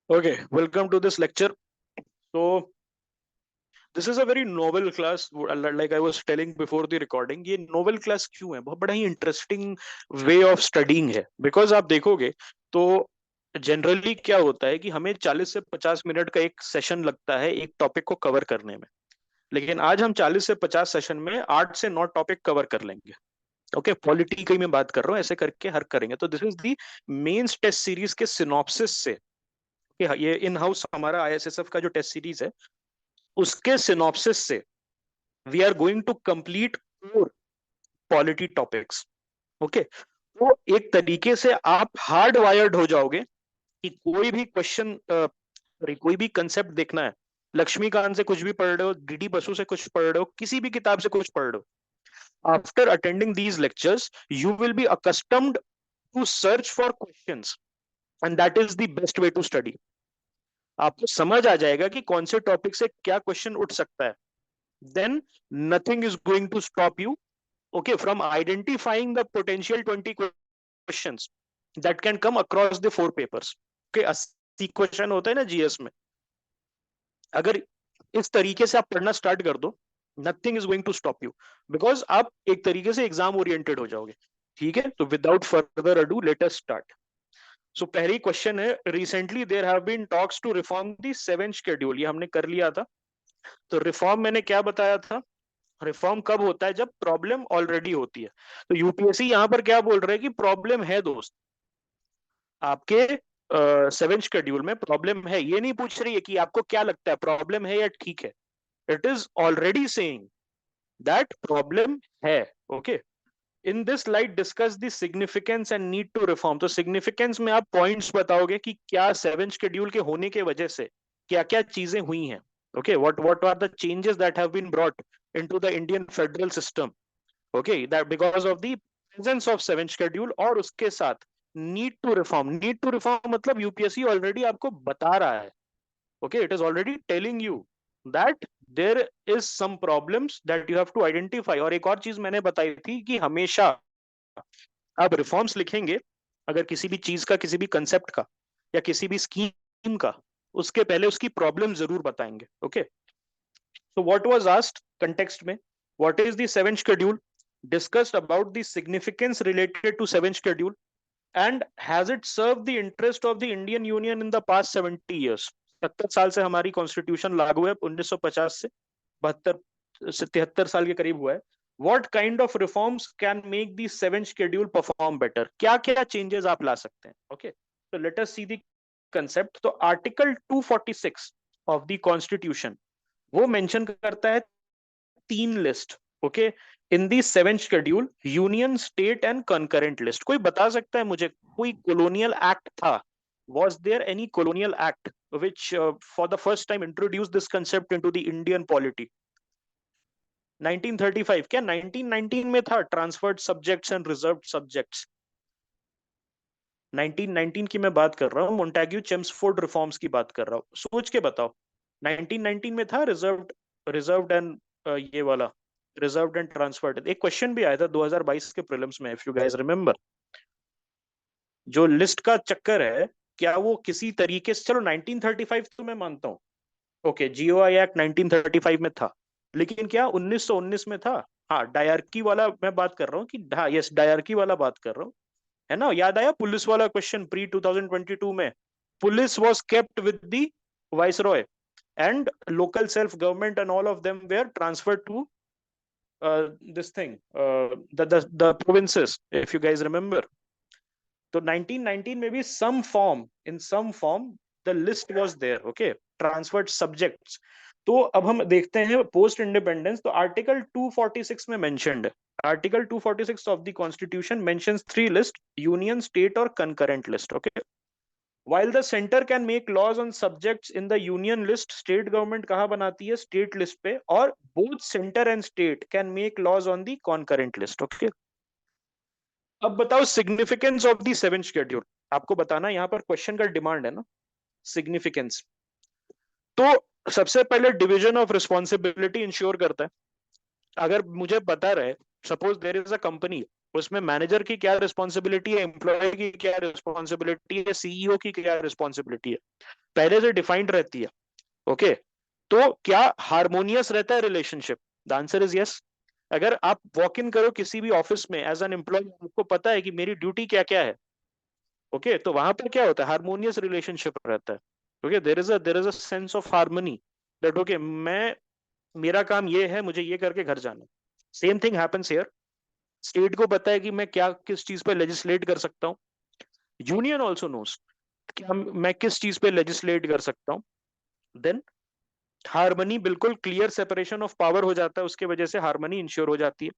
Okay, welcome to this lecture. So, this is a very novel class. Like I was telling before the recording, ये novel class क्यों है? बहुत बड़ा ही interesting way of studying है. Because आप देखोगे तो जनरली क्या होता है कि हमें 40 से 50 मिनट का एक सेशन लगता है एक टॉपिक को कवर करने में, लेकिन आज हम 40 से 50 सेशन में 8 से 9 टॉपिक कवर कर लेंगे. ओके, पॉलिटी की मैं बात कर रहा हूँ, ऐसे करके हर करेंगे. तो this is the mains test series के सिनॉप्सिस से कि ये इन हाउस हमारा आईएसएसएफ का जो टेस्ट सीरीज है उसके सिनॉप्सिस से we are going to complete four polity topics. Okay, तो एक तरीके से आप हार्ड वायर्ड हो जाओगे कि कोई भी क्वेश्चन, कोई भी कंसेप्ट देखना है, लक्ष्मीकांत से कुछ भी पढ़ रहे हो, डीडी बसु से कुछ पढ़ रहे हो, किसी भी किताब से कुछ पढ़ रहे हो, after attending these lectures you will be accustomed to search for questions, and that is the best way to study. आपको समझ आ जाएगा कि कौन से टॉपिक से क्या क्वेश्चन उठ सकता है. Then nothing is going to stop you, okay, from identifying the potential 20 questions that can come across the 4 papers. Okay, 80 question होता है ना जीएस में. अगर इस तरीके से आप पढ़ना स्टार्ट कर दो, nothing is going to stop you, because आप एक तरीके से एग्जाम ओरिएंटेड हो जाओगे. ठीक है, तो without further ado let us start. So पहली क्वेश्चन है, recently there have been talks to reform the 7th schedule. ये हमने कर लिया था. तो रिफॉर्म मैंने क्या बताया था, रिफॉर्म कब होता है, जब प्रॉब्लम ऑलरेडी होती है. तो यूपीएससी यहां पर क्या बोल रहे हैं कि प्रॉब्लम है दोस्त, आपके 7th शेड्यूल में प्रॉब्लम है. ये नहीं पूछ रही है कि आपको क्या लगता है प्रॉब्लम है या ठीक है. It is already saying that problem है. Okay, in this light discuss the significance and need to reform. तो सिग्निफिकेंस में आप पॉइंट्स बताओगे कि क्या 7th शेड्यूल के होने के वजह से क्या क्या चीजें हुई हैं. Okay, what are the changes that have been brought into the Indian federal system. Okay, that because of the presence of 7th schedule. और उसके साथ need to reform. Need to reform मतलब यूपीएससी ऑलरेडी आपको बता रहा है. Okay, it is already telling you that there is some problems that you have to identify. और एक और चीज मैंने बताई थी कि हमेशा आप रिफॉर्म्स लिखेंगे, अगर किसी भी चीज का, किसी भी कंसेप्ट का या किसी भी स्कीम का, उसके पहले उसकी प्रॉब्लम जरूर बताएंगे. Okay, so what was asked context में, what is the 7th schedule, discussed about the significance related to 7th schedule, and has it served the interest of the Indian Union in the past 70 years. 70 साल से हमारी constitution लागू है, 1950 से 72 से 73 साल के करीब हुआ है. What kind of reforms can make the 7th schedule perform better? क्या क्या चेंजेस आप ला सकते हैं. Okay, so let us see the concept. तो आर्टिकल 246 of the constitution वो मेंशन करता है 3 list. Okay, in the 7th schedule, union, state and concurrent list. कोई बता सकता है मुझे कोई कॉलोनियल एक्ट था, was there any colonial act which for the first time introduced this concept into the Indian polity? 1935 क्या 1919 में था transferred subjects and reserved subjects. 1919 की मैं बात कर रहा हूँ, मोन्टेग्यू चेम्सफोर्ड रिफॉर्म्स की बात कर रहा हूँ. सोच के बताओ, 1919 में था रिजर्व्ड, रिजर्व्ड एंड ये वाला रिजर्व्ड एंड ट्रांसफर्ड. एक क्वेश्चन भी आया था 2022 के प्रीलिम्स में, इफ यू गाइस रिमेंबर. जो लिस्ट का चक्कर है, क्या वो किसी तरीके से, चलो 1935 तो मैं मानता हूँ, ओके, जीओआई एक्ट 1935 में था, लेकिन क्या 1919 में था. हाँ, डायरकी वाला मैं बात कर रहा हूँ कि, हाँ यस, डायरकी वाला बात कर रहा हूँ, है ना. याद आया पुलिस वाला क्वेश्चन प्री 2022 में, police was kept with the viceroy and local self government and all of them were transferred to this thing, the provinces, if you guys remember. So 1919 में भी some form, in some form the list was there. Okay, transferred subjects. तो अब हम देखते हैं post independence. तो article 246 में mentioned, article 246 of the constitution mentions 3 list, union, state और concurrent list. Okay, while the center can make laws on subjects in the union list, state government कहाँ बनाती है, state list पे, और both center and state can make laws on the concurrent list. Okay, अब बताओ significance of the 7th schedule. आपको बताना, यहाँ पर क्वेश्चन का डिमांड है ना, सिग्निफिकेंस. तो सबसे पहले डिवीजन ऑफ रिस्पॉन्सिबिलिटी इंश्योर करता है. अगर मुझे पता रहे, suppose there is a company, उसमें मैनेजर की क्या रिस्पॉन्सिबिलिटी है, एम्प्लॉय की क्या रिस्पॉन्सिबिलिटी है, सीईओ की क्या रिस्पॉन्सिबिलिटी है, पहले से डिफाइंड रहती है। ओके, तो क्या हारमोनियस रहता है relationship? The answer is yes. अगर आप वॉक इन करो किसी भी ऑफिस में एज एन एम्प्लॉय, आपको पता है कि मेरी ड्यूटी क्या क्या है। ओके, तो वहां पर क्या होता है, हारमोनियस रिलेशनशिप रहता है। Okay, there is a sense of harmony, that okay मैं, मेरा काम ये है, मुझे ये करके घर जाना। Same thing happens here. State को पता है कि मैं क्या किस चीज पे लेजिस्लेट कर सकता हूँ, यूनियन ऑल्सो नोस कि मैं किस चीज पे लेजिस्लेट कर सकता हूँ। देन हारमनी, बिल्कुल क्लियर सेपरेशन ऑफ पावर हो जाता है, उसके वजह से हारमनी इंश्योर हो जाती है।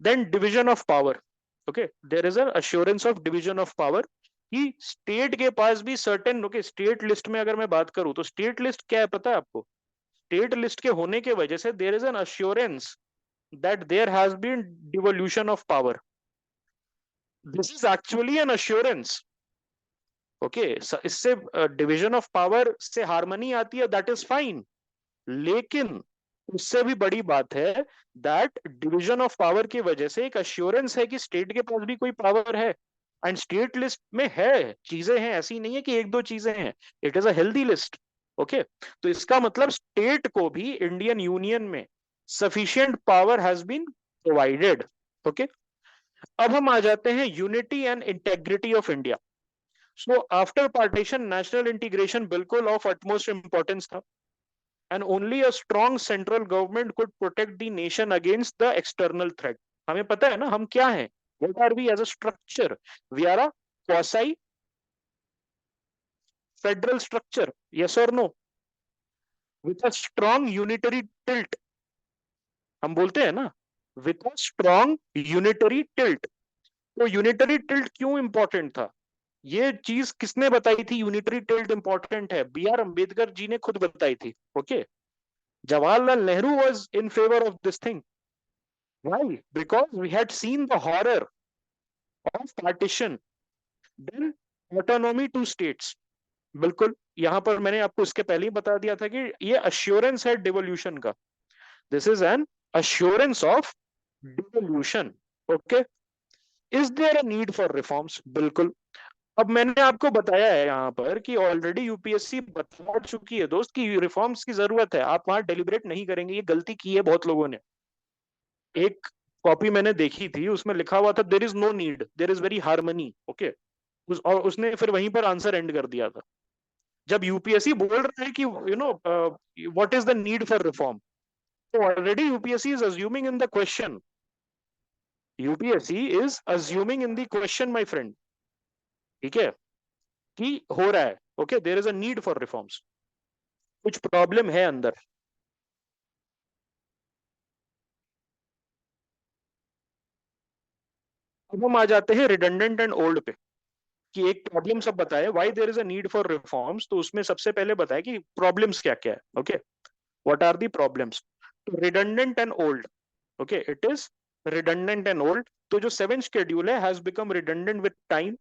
Then division of power. Okay, there is a assurance of division of power कि स्टेट के पास भी सर्टेन, ओके, स्टेट लिस्ट में अगर मैं बात करूं तो स्टेट लिस्ट क्या है पता है आपको? स्टेट लिस्ट के होने के वजह से there is an assurance that there has been devolution of power. This is actually an assurance. Okay, इससे डिवीजन ऑफ पावर से हार्मनी आती है, दैट इज फाइन। लेकिन उससे भी बड़ी बात है दैट डिवीजन ऑफ पावर की वजह से एक अश्योरेंस है कि स्टेट के पास भी कोई पावर है, एंड स्टेट लिस्ट में है चीजें हैं, ऐसी नहीं है कि एक दो चीजें हैं, it is a healthy list. Okay, तो इसका मतलब स्टेट को भी इंडियन यूनियन में sufficient power has been provided. Okay, अब हम आ जाते हैं unity and integrity of India. So after partition national integration बिल्कुल ऑफ अटमोस्ट इंपॉर्टेंस था, and only a strong central government could protect the nation against the external threat. हमें पता है ना हम क्या हैं, what are we as a structure? We are a quasi federal structure, yes or no, with a strong unitary tilt। हम बोलते हैं ना with a strong unitary tilt। तो यूनिटरी टिल्ट क्यों इंपॉर्टेंट था, ये चीज किसने बताई थी? यूनिटरी टिल्ट इंपॉर्टेंट है, बी आर अम्बेडकर जी ने खुद बताई थी। Okay, Jawaharlal Nehru was in favour of this thing. Why? Because we had seen the horror of partition, then autonomy to states। बिल्कुल, यहां पर मैंने आपको इसके पहले ही बता दिया था कि ये अश्योरेंस है डिवोल्यूशन का। This is an assurance of devolution. Okay, is there a need for reforms? बिल्कुल। अब मैंने आपको बताया है यहाँ पर कि ऑलरेडी यूपीएससी बता चुकी है दोस्त कि रिफॉर्म्स की जरूरत है, आप वहां डेलिब्रेट नहीं करेंगे, ये गलती की है बहुत लोगों ने। एक कॉपी मैंने देखी थी, उसमें लिखा हुआ था there is no need, there is very harmony. Okay, और उसने फिर वहीं पर आंसर एंड कर दिया था। जब यूपीएससी बोल रहा है कि what is the need for reform, तो already UPSC is assuming in the question, UPSC is assuming in the question my friend, ठीक है, कि हो रहा है। Okay, there is a need for reforms, कुछ प्रॉब्लम है अंदर। अब हम आ जाते हैं रिडंडेंट एंड ओल्ड पे, कि एक प्रॉब्लम सब बताए why there is a need for reforms, तो उसमें सबसे पहले बताया कि प्रॉब्लम्स क्या क्या है। Okay, what are the problems? तो redundant and old, okay, it is redundant and old. तो जो सेवन शेड्यूल है has become redundant with time.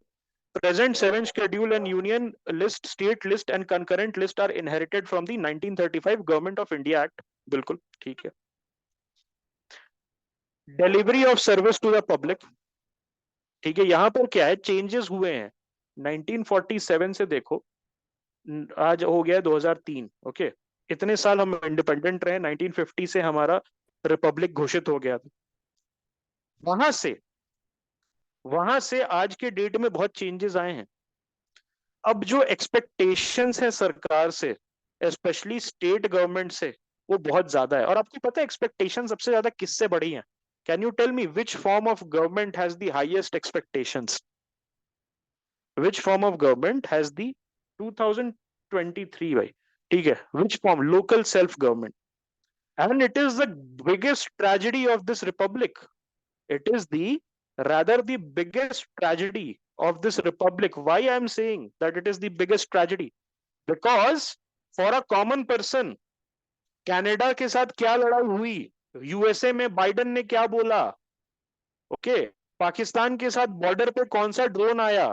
Present seven schedule and union list, state list and concurrent list are inherited from the 1935 government of India act. बिल्कुल ठीक है। Delivery of service to the public, ठीक है, यहां पर क्या है, चेंजेस हुए हैं 1947 से, देखो आज हो गया 2003। ओके, इतने साल हम इंडिपेंडेंट रहे, 1950 से हमारा रिपब्लिक घोषित हो गया था। वहां से आज के डेट में बहुत चेंजेस आए हैं। अब जो एक्सपेक्टेशंस है सरकार से, स्पेशली स्टेट गवर्नमेंट से, वो बहुत ज्यादा है। और आपको पता है एक्सपेक्टेशन सबसे ज्यादा किससे बढ़ी है? Can you tell me which form of government has the highest expectations? Which form of government has the 2023 भाई, ठीक है, which form? Local self government. And it is the biggest tragedy of this republic. It is rather the biggest tragedy of this republic. Why I am saying that it is the biggest tragedy? Because for a common person, Canada के साथ क्या लड़ाई हुई, USA में Biden ने क्या बोला, okay, Pakistan के साथ बॉर्डर पे कौन सा ड्रोन आया,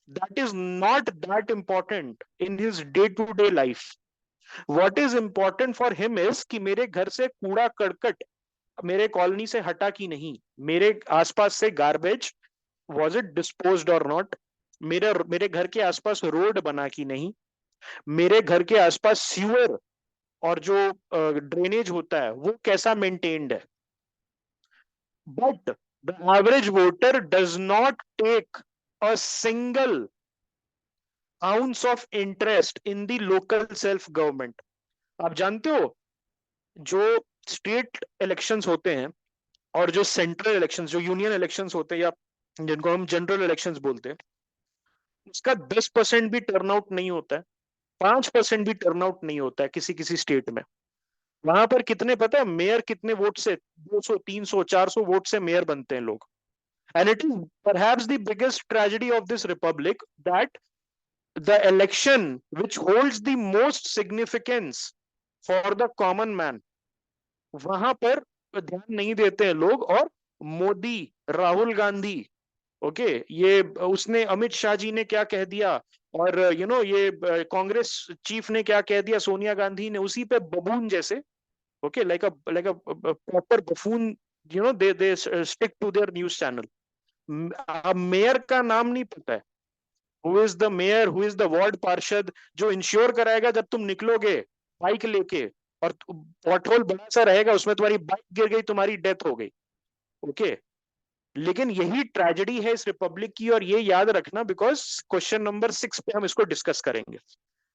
that is not that important in his day to day life. What is important for him is कि मेरे घर से कूड़ा करकट मेरे कॉलोनी से हटा कि नहीं, मेरे आसपास से गार्बेज वॉज इट डिस्पोज्ड और नॉट, मेरे घर के आसपास रोड बना कि नहीं, मेरे घर के आसपास सीवर और जो ड्रेनेज होता है वो कैसा मेंटेन्ड है. But the average voter does not take a single ounce of interest in the local self government. आप जानते हो, जो स्टेट इलेक्शंस होते हैं और जो सेंट्रल इलेक्शंस, जो यूनियन इलेक्शंस होते हैं, या जिनको हम जनरल इलेक्शंस बोलते हैं, उसका 10% भी टर्नआउट नहीं होता है, 5% भी टर्नआउट नहीं होता है किसी किसी स्टेट में. वहां पर कितने पता है मेयर कितने वोट से, 200 300 400 वोट से मेयर बनते हैं लोग. And it is perhaps the biggest tragedy of this Republic that the election which holds the most significance for the common man, वहां पर ध्यान नहीं देते हैं लोग. और मोदी, राहुल गांधी, ओके, ये उसने अमित शाह जी ने क्या कह दिया, और ये कांग्रेस चीफ ने क्या कह दिया, सोनिया गांधी ने, उसी पे बबून जैसे, okay, like a proper buffoon, they stick to their news channel. Mayor का नाम नहीं पता है, who is the mayor, who is the ward पार्षद, जो इंश्योर कराएगा जब तुम निकलोगे बाइक लेके और पॉटहोल बड़ा सा रहेगा, उसमें तुम्हारी बाइक गिर गई, तुम्हारी डेथ हो गई. ओके, लेकिन यही ट्रेजेडी है इस रिपब्लिक की, और ये याद रखना, बिकॉज क्वेश्चन नंबर 6 पे हम इसको डिस्कस करेंगे.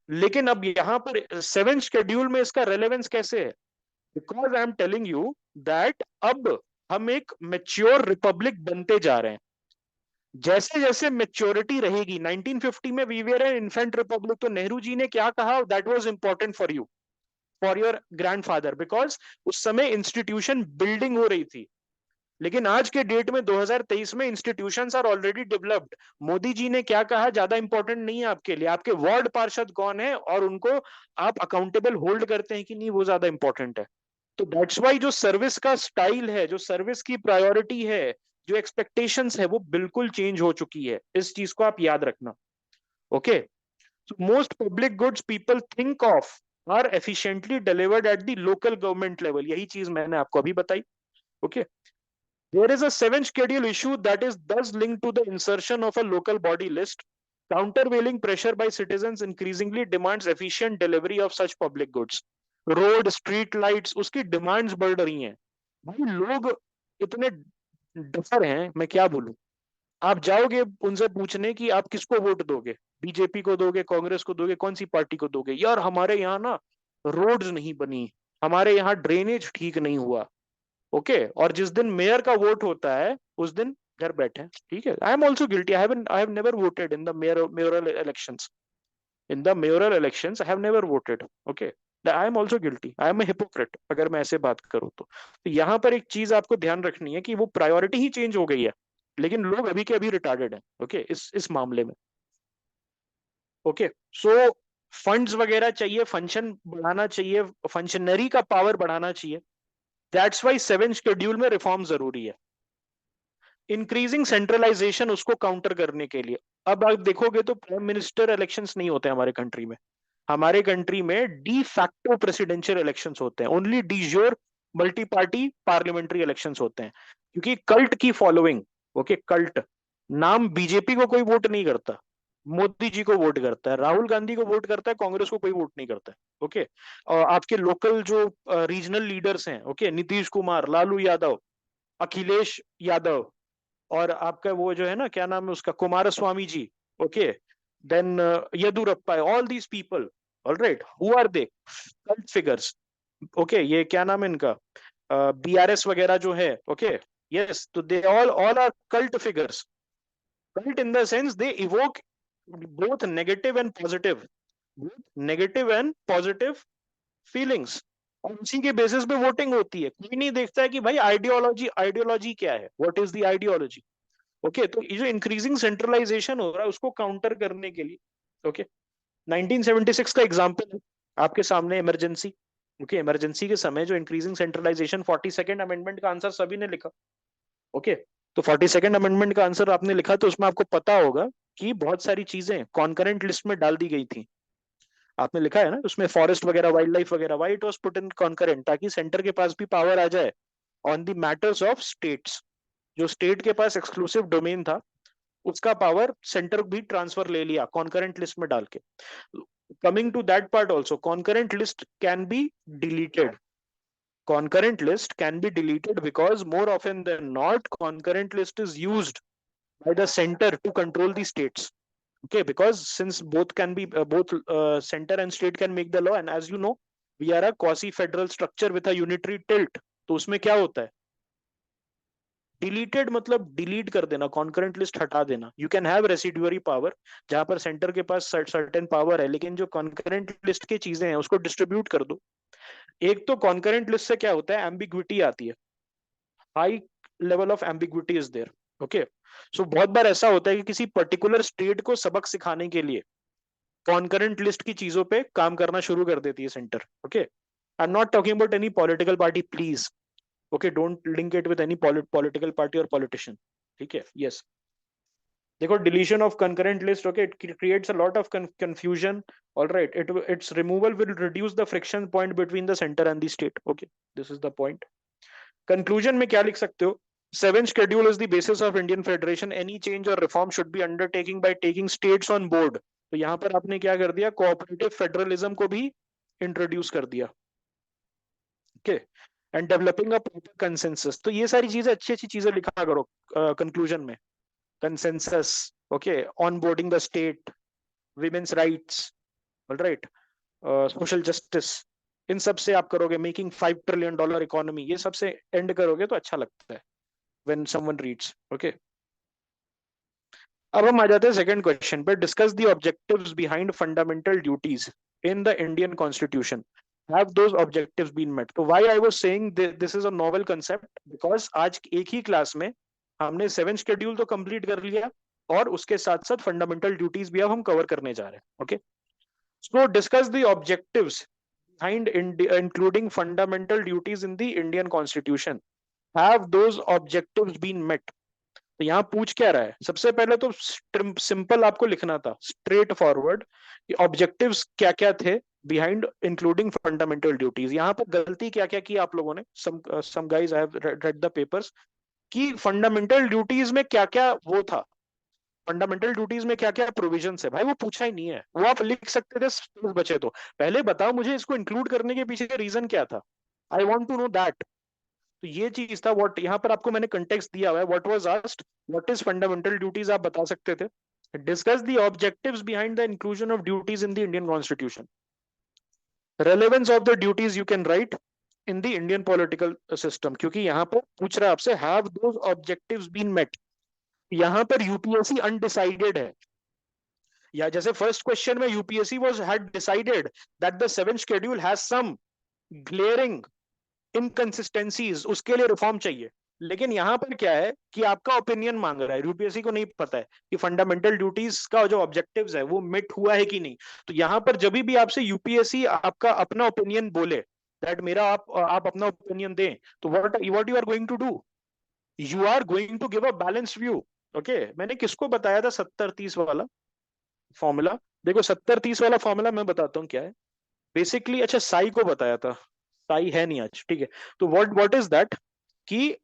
लेकिन अब यहाँ पर 7th शेड्यूल में इसका रेलेवेंस कैसे है, because I am telling you that अब हम एक मेच्योर रिपब्लिक बनते जा रहे हैं. जैसे जैसे मेच्योरिटी रहेगी, 1950 में we were an infant republic, तो नेहरू जी ने क्या कहा, that was important for you, for your grandfather, because उस समय इंस्टीट्यूशन बिल्डिंग हो रही थी. लेकिन आज के डेट में 2023 में institutions are already developed. Modi ji ने क्या कहा ज्यादा इंपॉर्टेंट नहीं है आपके लिए, आपके वार्ड पार्षद कौन है और उनको आप अकाउंटेबल होल्ड करते हैं कि नहीं, वो ज्यादा इंपॉर्टेंट है. तो दैट्स वाई जो सर्विस का स्टाइल है, जो सर्विस की प्रायोरिटी है, जो एक्सपेक्टेशंस है, वो बिल्कुल चेंज हो चुकी है. इस चीज को आप याद रखना. Okay, most public goods people think of are efficiently delivered at the local government level. यही चीज मैंने आपको अभी बताई. Okay, there is a 7th schedule issue that is thus linked to the insertion of a local body list. Countervailing pressure by citizens increasingly demands efficient delivery of such public goods. Road, street lights, उसकी demands बढ़ रही हैं. भाई लोग इतने duffer हैं, मैं क्या बोलूं. आप जाओगे उनसे पूछने कि आप किसको वोट दोगे, बीजेपी को दोगे, कांग्रेस को दोगे, कौन सी पार्टी को दोगे, यार हमारे यहाँ ना रोड्स नहीं बनी, हमारे यहाँ ड्रेनेज ठीक नहीं हुआ. ओके, और जिस दिन मेयर का वोट होता है उस दिन घर बैठे हैं. ठीक है, I am also guilty, I have never voted in the mayoral elections. In the mayoral elections I have never voted. Okay, I am also guilty, I am a hypocrite, अगर मैं ऐसे बात करूं तो यहाँ पर एक चीज आपको ध्यान रखनी है कि वो प्रायोरिटी ही चेंज हो गई है, लेकिन लोग अभी के अभी रिटार्डेड हैं. ओके, इस मामले में. ओके, सो फंड्स वगैरह चाहिए, फंक्शन बढ़ाना चाहिए, फंक्शनरी का पावर बढ़ाना चाहिए. दैट्स वाई 7th शेड्यूल में रिफॉर्म जरूरी है. इंक्रीजिंग सेंट्रलाइजेशन, उसको काउंटर करने के लिए, अब आप देखोगे तो प्राइम मिनिस्टर इलेक्शंस नहीं होते हमारे कंट्री में. हमारे कंट्री में डी फैक्टो प्रेसिडेंशियल इलेक्शंस होते हैं, only D jure multi party parliamentary elections होते हैं, क्योंकि कल्ट की फॉलोइंग. ओके, कल्ट, नाम बीजेपी को कोई वोट नहीं करता, मोदी जी को वोट करता है, राहुल गांधी को वोट करता है, कांग्रेस को कोई वोट नहीं करता है. ओके, और आपके लोकल जो रीजनल लीडर्स हैं, ओके, नीतीश कुमार, लालू यादव, अखिलेश यादव, और आपका वो जो है ना, क्या नाम है उसका, Kumaraswamy ji. Okay, then Yediyurappa, all these people, alright, who are they, cult figures. Okay, ये क्या नाम है इनका, बीआरएस वगैरह जो है. ओके, यस, तो they all are cult figures. Cult in the sense they evoke both negative and positive, feelings, और उसी के बेसिस पे वोटिंग होती है. कोई नहीं देखता है कि भाई आइडियोलॉजी क्या है, what is the ideology. Okay, तो ये जो इंक्रीजिंग सेंट्रलाइजेशन हो रहा है उसको काउंटर करने के लिए, ओके, 1976 का एग्जांपल है आपके सामने, इमरजेंसी. ओके, इमरजेंसी के समय जो इंक्रीजिंग सेंट्रलाइजेशन, 42nd अमेंडमेंट का आंसर सभी ने लिखा. ओके, तो 42nd अमेंडमेंट का आंसर आपने लिखा, तो उसमें आपको पता होगा कि बहुत सारी चीजें कॉन्करेंट लिस्ट में डाल दी गई थी. आपने लिखा है ना उसमें, फॉरेस्ट वगैरह, वाइल्ड लाइफ वगैरह, why it was put in concurrent, ताकि सेंटर के पास भी पावर आ जाए on the matters of states. जो स्टेट के पास एक्सक्लूसिव डोमेन था उसका पावर सेंटर भी ट्रांसफर ले लिया कॉन्करेंट लिस्ट में डाल के. Coming to that part also, concurrent list can be deleted. Concurrent list can be deleted because more often than not, concurrent list is used by the center to control the states. Okay, because since both can be both center and state can make the law, and as you know, we are a quasi-federal structure with a unitary tilt. तो उसमें क्या होता है? Deleted मतलब delete कर देना, concurrent list हटा देना. You can have residuary power जहां पर सेंटर के पास सर्टेन पावर है, लेकिन जो कॉन्करेंट लिस्ट की चीजें हैं उसको डिस्ट्रीब्यूट कर दो. एक तो कॉन्करेंट लिस्ट से क्या होता है, एम्बिग्विटी आती है, high level of ambiguity is there. Okay, so बहुत बार ऐसा होता है कि किसी पर्टिकुलर स्टेट को सबक सिखाने के लिए कॉन्करेंट लिस्ट की चीजों पे काम करना शुरू कर देती है centre. Okay, I am not talking about any political party please. Okay, don't link it with any political party और पॉलिटिशियन. ठीक है, यस. देखो, deletion of concurrent list, okay, it creates a lot of confusion. All right, it's removal will reduce the friction point between the centre and the state. Okay, this is the point. Conclusion में क्या लिख सकते हो? Seventh schedule is the basis of Indian Federation. Any change or reform should be undertaken by taking states on board. तो यहाँ पर आपने क्या कर दिया, कोऑपरेटिव फेडरलिज्म को भी इंट्रोड्यूस कर दिया. Okay, and developing a proper consensus. तो ये सारी चीजें, अच्छी अच्छी चीजें लिखा करो कंक्लूजन में. Consensus, okay, onboarding the state, women's rights, alright, social justice, इन सब से आप करोगे. मेकिंग $5 ट्रिलियन इकोनॉमी, ये सबसे एंड करोगे तो अच्छा लगता है when someone reads. Okay, अब हम आ जाते हैं सेकंड क्वेश्चन पे. Discuss the objectives behind fundamental duties in the Indian constitution. Have those objectives been met? तो why I was saying this is a novel concept, because आज एक ही class में हमने 7th शेड्यूल तो कंप्लीट कर लिया और उसके साथ साथ फंडामेंटल ड्यूटीज भी अब हम कवर करने जा रहे हैं. Okay, so discuss the objectives behind including fundamental duties in the Indian constitution. Have those objectives been met? तो यहाँ पूछ क्या रहा है? सबसे पहले तो सिंपल आपको लिखना था, स्ट्रेट फॉरवर्ड, ऑब्जेक्टिव्स क्या क्या थे बिहाइंड इंक्लूडिंग फंडामेंटल ड्यूटीज. यहाँ पर गलती क्या क्या की आप लोगों ने? Some guys I have read the papers कि फंडामेंटल ड्यूटीज में क्या क्या वो था, फंडामेंटल ड्यूटीज में क्या क्या प्रोविजन है. भाई वो पूछा ही नहीं है, वो आप लिख सकते थे स्पेस बचे तो. पहले बताओ मुझे इसको इंक्लूड करने के पीछे रीजन क्या था. I want to know that. तो ये चीज था. व्हाट, यहाँ पर आपको मैंने कंटेक्स्ट दिया हुआ है. What was asked, what is fundamental duties, आप बता सकते थे. Discuss the objectives behind the inclusion of duties in the Indian constitution. Relevance of the duties you can write in the Indian political system, क्योंकि यहाँ पर पूछ रहा है आपसे, have those objectives been met. यहाँ पर यूपीएससी अनडिसाइडेड है, या जैसे फर्स्ट क्वेश्चन में UPSC was had decided that the 7th schedule has some glaring inconsistencies, उसके लिए रिफॉर्म चाहिए. लेकिन यहां पर क्या है कि आपका ओपिनियन मांग रहा है. यूपीएससी को नहीं पता है कि फंडामेंटल ड्यूटीज का जो ऑब्जेक्टिव्स है वो मिट हुआ है कि नहीं. तो यहां पर जब भी आपसे यूपीएससी आपका अपना ओपिनियन बोले, दैट मेरा आप अपना ओपिनियन दें, तो what you are going to do, you are going to give a balanced view. Okay, मैंने किसको बताया था 70-30 वाला फॉर्मूला? देखो 70-30 वाला फॉर्मूला मैं बताता हूँ क्या है बेसिकली. अच्छा, साई को बताया था, साई है नहीं आज, ठीक है. तो व्हाट इज दैट कि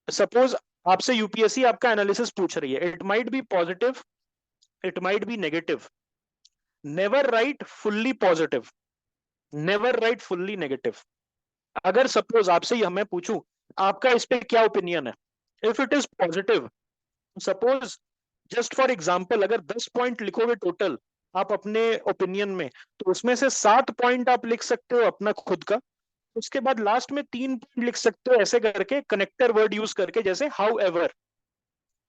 सपोज आपसे यूपीएससी आपका एनालिसिस पूछ रही है, it might be positive, it might be negative. Never write fully positive, never write fully negative. अगर सपोज आपसे मैं पूछूं आपका इस पे क्या ओपिनियन है, if it is positive, suppose just for example अगर 10 पॉइंट लिखोगे टोटल आप अपने ओपिनियन में, तो उसमें से 7 पॉइंट आप लिख सकते हो अपना खुद का. उसके बाद लास्ट में 3 पॉइंट लिख सकते हो ऐसे करके, कनेक्टर वर्ड यूज करके, जैसे how ever.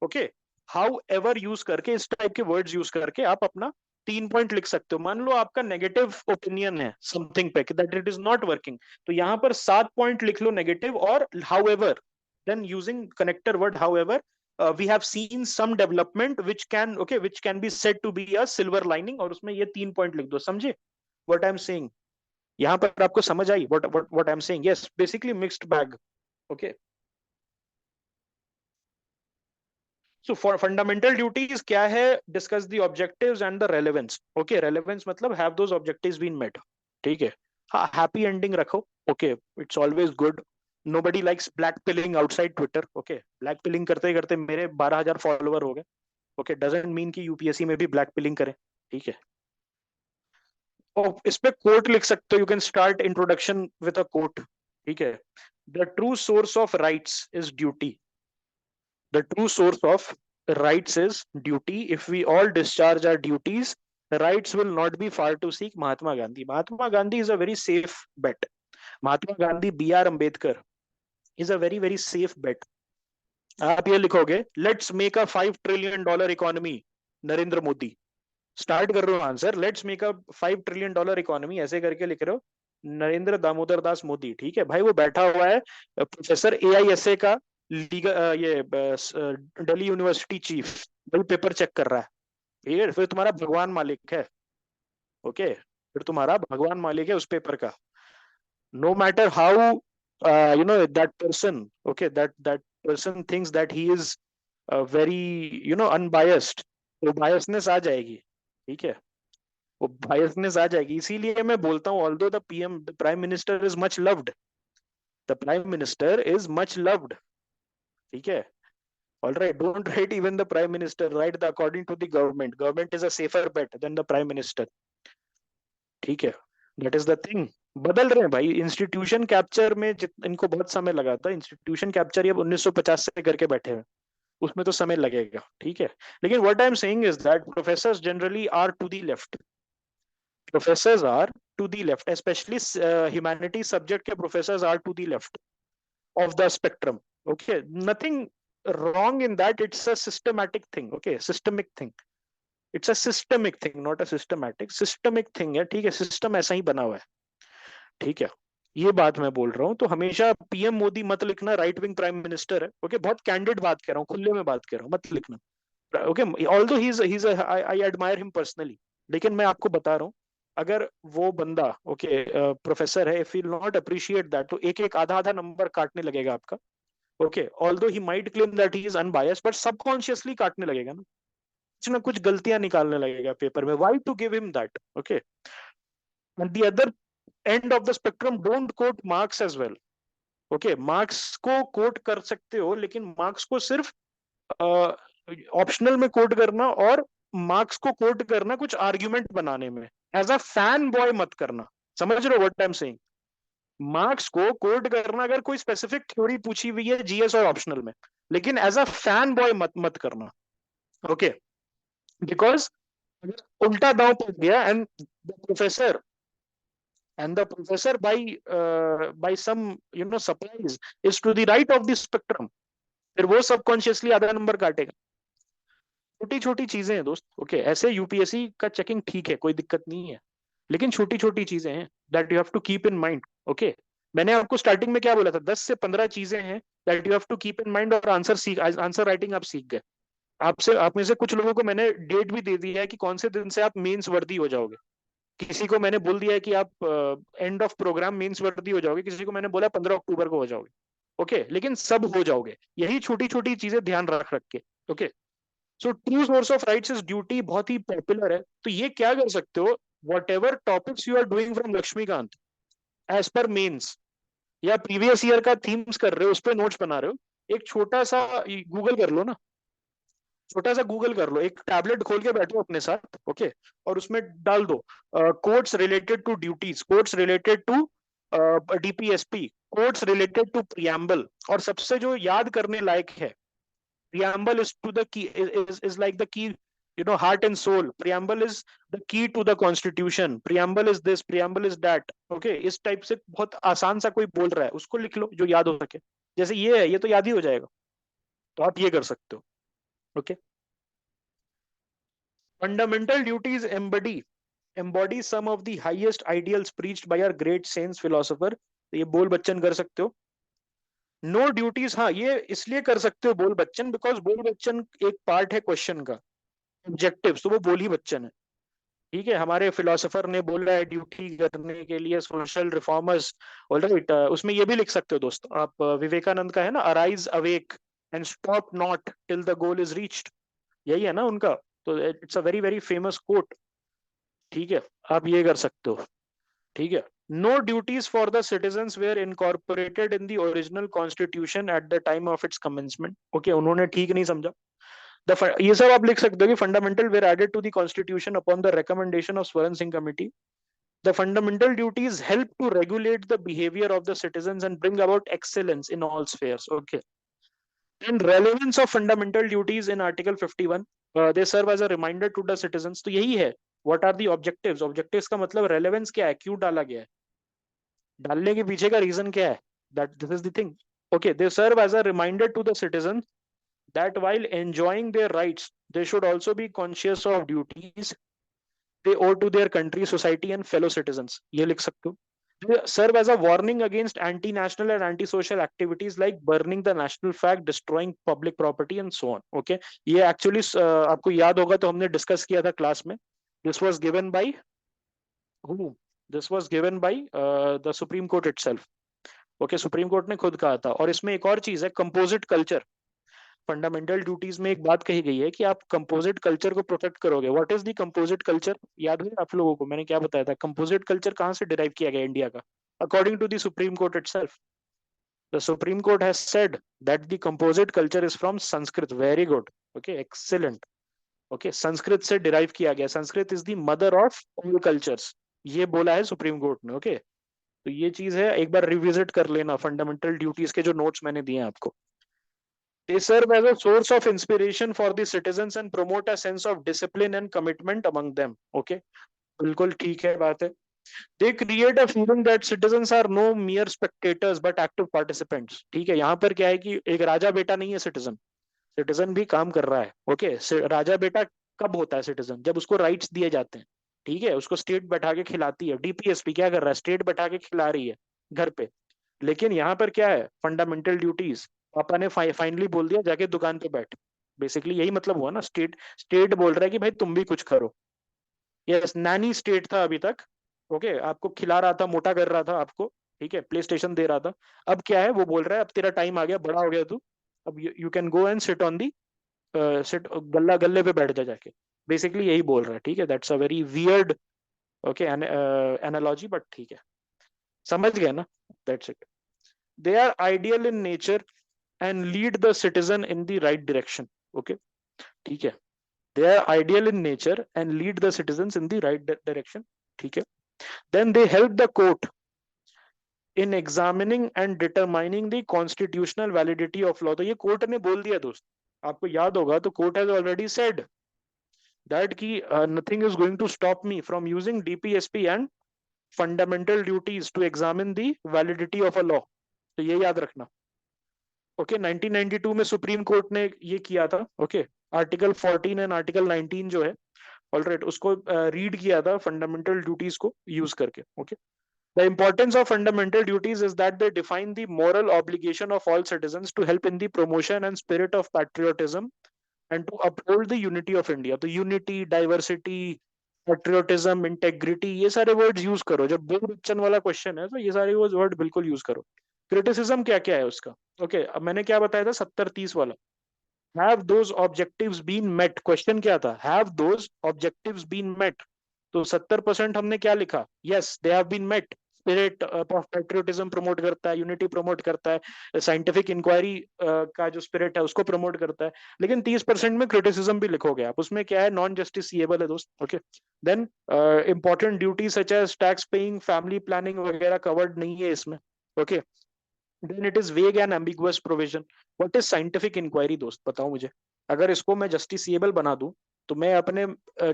Okay, how ever use करके, इस टाइप के वर्ड्स यूज करके आप अपना 3 पॉइंट लिख सकते हो. मान लो आपका नेगेटिव ओपिनियन है समथिंग पे, that it is not working, तो यहाँ पर 7 पॉइंट लिख लो नेगेटिव और however. Then using connector word however, we have seen some development which can be said to be a silver lining, और उसमें ये 3 पॉइंट लिख दो. समझे what I'm saying? यहाँ पर आपको समझ आई what I'm saying? Yes, basically mixed bag. Okay, so for fundamental duties क्या है? Discuss the objectives and the relevance. Okay, relevance मतलब have those objectives been met. ठीक है, हाँ, happy ending रखो. Okay, it's always good. Nobody likes black pilling outside Twitter. Okay, black pilling करते करते मेरे 12,000 फॉलोवर हो गए. Okay, doesn't mean कि यूपीएससी में भी ब्लैक पिलिंग करें. ठीक है. और इस पे कोट लिख सकते हो. You can start introduction with a quote. ठीक है. The true source of rights is duty. The true source of rights is duty. If we all discharge our duties, rights will not be far to seek. Mahatma Gandhi. Mahatma Gandhi is a very safe bet. Mahatma Gandhi, B R Ambedkar is a very very safe bet. आप ये लिखोगे, let's make a $5 trillion economy, Narendra Modi. Start कर रहे हो answer, let's make a $5 trillion economy, ऐसे करके लिख रहे हो नरेंद्र दामोदर दास मोदी. ठीक है भाई, वो बैठा हुआ है प्रोफेसर एआईएसए का, लीगल ये दिल्ली यूनिवर्सिटी चीफ, भाई पेपर चेक कर रहा है. ठीक है, फिर तुम्हारा भगवान मालिक है. ओके, फिर तुम्हारा भगवान मालिक है उस पेपर का. No matter how that person, okay, that person thinks that he is very unbiased, तो बायसनेस आ जाएगी. ठीक है, वो बायसनेस आ जाएगी. इसीलिए मैं बोलता हूँ, although the PM, the prime minister is much loved, the prime minister is much loved. ठीक है. All right, don't write even the prime minister, write the according to the government. Government is a safer bet than the prime minister. ठीक है, that is the thing. बदल रहे हैं भाई institution capture में. इनको बहुत समय लगा था इंस्टीट्यूशन कैप्चर, ये 1950 से करके बैठे हैं, उसमें तो समय लगेगा. ठीक है, लेकिन what I am saying is that professors generally are to the left. Professors are to the left, especially humanities subject के professors are to the left of the spectrum. Okay, nothing wrong in that. It's a systematic thing. Okay, systemic thing. It's a systemic thing, not a systematic. Systemic thing है. ठीक है, system ऐसा ही बना हुआ है. ठीक है, ये बात मैं बोल रहा हूँ. तो हमेशा पीएम मोदी मत लिखना, राइट विंग प्राइम मिनिस्टर है. ओके, बहुत कैंडिड बात कर रहा हूँ, खुले में बात कर रहा हूँ, मत लिखना. Okay, although he is I admire him personally, लेकिन मैं आपको बता रहा हूँ, अगर वो बंदा ओके प्रोफेसर है, if you not appreciate that, तो एक एक आधा आधा नंबर काटने लगेगा आपका. Okay, although he might claim that he is unbiased, but subconsciously काटने लगेगा ना, कुछ ना कुछ गलतियां निकालने लगेगा पेपर में. Why to give him that? Okay, and the other end of the spectrum, don't quote marks as well. Okay, marks को कोट कर सकते हो, लेकिन मार्क्स को सिर्फ ऑप्शनल में कोट करना, और मार्क्स को कोट करना कुछ आर्ग्यूमेंट बनाने में. एज अ फैन बॉय मत करना. समझ रहे हो what I am saying? Marks को कोट करना अगर कोई स्पेसिफिक थ्योरी पूछी हुई है जीएस और ऑप्शनल में, लेकिन एज अ फैन बॉय मत करना. ओके, बिकॉज अगर उल्टा दांव पड़ गया, and the professor by some surprise is to the right of the spectrum, फिर वो सबकॉन्शियसली आधा नंबर काटेगा. छोटी छोटी चीजें हैं दोस्त. ओके, ऐसे यूपीएससी का चेकिंग ठीक है, कोई दिक्कत नहीं है, लेकिन छोटी छोटी चीजें हैं that you have to keep in mind. Okay, मैंने आपको स्टार्टिंग में क्या बोला था, 10 से 15 चीजें हैं that you have to keep in mind, और आंसर राइटिंग आप सीख गए. आपसे, आप में से कुछ लोगों को मैंने डेट भी दे दी है कि कौन से दिन से आप मेंस वर्दी हो जाओगे. किसी को मैंने बोल दिया है कि आप एंड ऑफ प्रोग्राम मेंस वर्दी हो जाओगे, किसी को मैंने बोला 15 अक्टूबर को हो जाओगे. ओके, लेकिन सब हो जाओगे. यही छोटी छोटी चीजें ध्यान रख रख के. Okay, so true source of rights is duty बहुत ही पॉपुलर है. तो ये क्या कर सकते हो, whatever topics you are doing from Laxmikanth as per mains, या प्रीवियस ईयर का थीम्स कर रहे हो, उस पर नोट्स बना रहे हो, एक छोटा सा गूगल कर लो ना. छोटा सा गूगल कर लो, एक टैबलेट खोल के बैठो अपने साथ. ओके, और उसमें डाल दो codes related to duties, codes related to DPSP, codes related to preamble. और सबसे जो याद करने लायक है, preamble is to the key, is like the key, heart and soul. Preamble is the key to the constitution. Preamble is this, preamble is that. Okay, इस type से बहुत आसान सा कोई बोल रहा है, उसको लिख लो जो याद हो सके. जैसे ये है, ये तो याद ही हो जाएगा, तो आप ये कर सकते हो. Okay, fundamental duties embody some of the highest ideals preached by our great saints philosopher. तो ये बोल बच्चन कर सकते हो. नो ड्यूटीज, हाँ ये इसलिए कर सकते हो बोल बच्चन, बिकॉज बोल बच्चन एक पार्ट है क्वेश्चन का, ऑब्जेक्टिव, तो वो बोल ही बच्चन है. ठीक है, हमारे फिलोसोफर ने बोला है ड्यूटी करने के लिए, सोशल रिफॉर्मर्स. ऑलराइट, उसमें ये भी लिख सकते हो दोस्त आप, विवेकानंद का है ना, arise awake and stop not till the goal is reached. यही है ना उनका. तो it's a very very famous quote. ठीक है, आप ये कर सकते हो. ठीक है, No duties for the citizens were incorporated in the original constitution at the time of its commencement. Okay, उन्होंने ठीक नहीं समझा. ये सब आप लिख सकते हो कि fundamental were added to the constitution upon the recommendation of Swaran Singh committee. The fundamental duties help to regulate the behavior of the citizens and bring about excellence in all spheres. Okay. And relevance of fundamental duties in Article 51. They serve as a reminder to the citizens. तो यही है. What are the objectives? Objectives का मतलब relevance क्या है? क्यों डाला गया है? डालने के पीछे का रीजन क्या है? That this is the thing. Okay, they serve as a reminder to the citizens that while enjoying their rights, they should also be conscious of duties they owe to their country, society, and fellow citizens. ये लिख सकते हो. They serve as a warning against anti-national and anti-social activities like burning the national flag, destroying public property, and so on. Okay, ये actually आपको याद होगा तो हमने discuss किया था क्लास में. This was given by who? This was given by the Supreme Court itself. Okay, Supreme Court ने खुद कहा था. और इसमें एक और चीज है, composite culture. फंडामेंटल ड्यूटीज में एक बात कही गई है कि आप कंपोजिट कल्चर को प्रोटेक्ट करोगे. What is the composite culture? याद है आप लोगों को मैंने क्या बताया था? कंपोजिट कल्चर कहाँ से डिराइव किया गया इंडिया का? According to the Supreme Court itself. The Supreme Court has said that the composite culture is from Sanskrit. Very good. Okay, excellent. Okay, Sanskrit से डिराइव किया गया. Sanskrit is the mother of all cultures. ये बोला है supreme court ने. Okay, तो ये चीज है, एक बार रिविजिट कर लेना फंडामेंटल ड्यूटीज के जो नोट्स मैंने दिए हैं आपको. They serve as a source of inspiration for the citizens and promote a sense of discipline and commitment among them. Okay, बिल्कुल ठीक है बात है. They create a feeling that citizens are no mere spectators but active participants. ठीक है, यहाँ पर क्या है कि एक राजा बेटा नहीं है सिटीजन. सिटीजन भी काम कर रहा है. ओके, राजा बेटा कब होता है सिटीजन? जब उसको राइट्स दिए जाते हैं. ठीक है, उसको स्टेट बैठा के खिलाती है. डीपीएसपी क्या कर रहा है? स्टेट बैठा के खिला रही है घर पे. लेकिन यहाँ पर क्या है? Fundamental duties. पापा ने फाइनली बोल दिया जाके दुकान पे बैठ. बेसिकली यही मतलब हुआ ना. स्टेट स्टेट बोल रहा है कि भाई तुम भी कुछ करो. यस, नैनी स्टेट था अभी तक. ओके, आपको खिला रहा था, मोटा कर रहा था आपको. ठीक है, प्ले स्टेशन दे रहा था. अब क्या है? वो बोल रहा है अब तेरा टाइम आ गया, बड़ा हो गया तू. अब you can go and sit on the seat, गल्ला गल्ले पे बैठ जा जाके. बेसिकली यही बोल रहा है. ठीक है, that's a very weird okay analogy, but ठीक है, समझ गए ना? That's it. They are ideal in nature and lead the citizen in the right direction. Okay, ठीक है. They are ideal in nature and lead the citizens in the right direction. ठीक है. Then they help the court in examining and determining the constitutional validity of law. तो ये court ने बोल दिया दोस्त, आपको याद होगा. तो court has already said that कि nothing is going to stop me from using DPSP and fundamental duties to examine the validity of a law. तो ये याद रखना. ओके, 1992 में सुप्रीम कोर्ट ने ये किया था. ओके, आर्टिकल 14 एंड आर्टिकल 19 जो है, ऑलराइट, उसको रीड किया था फंडामेंटल ड्यूटीज को यूज करके. Okay, the importance of fundamental duties is that they define the moral obligation of all citizens to help in the promotion and spirit of patriotism and to uphold the unity of India. तो unity, diversity, patriotism, integrity, ये सारे words use करो. जब board option वाला question है तो ये सारे वर्ड बिल्कुल यूज करो. क्रिटिसिज्म क्या क्या है उसका? ओके, अब मैंने क्या बताया था? 70-30 वाला. Have those objectives been met. Question क्या था? Have those objectives been met. तो 70% हमने क्या लिखा? Yes, they have been met. Spirit of patriotism promote करता है, यूनिटी प्रमोट करता है, साइंटिफिक इंक्वायरी का जो स्पिरिट है उसको प्रमोट करता है. लेकिन 30% में क्रिटिसिज्म भी लिखोगे आप. उसमें क्या है? नॉन जस्टिसिएबल है दोस्त. Okay, then important duty such as tax paying, family planning वगैरह कवर्ड नहीं है इसमें. Okay, then it is vague and ambiguous provision. What is scientific inquiry दोस्त? बताओ मुझे. अगर इसको मैं जस्टिसिएबल बना दूं तो मैं अपने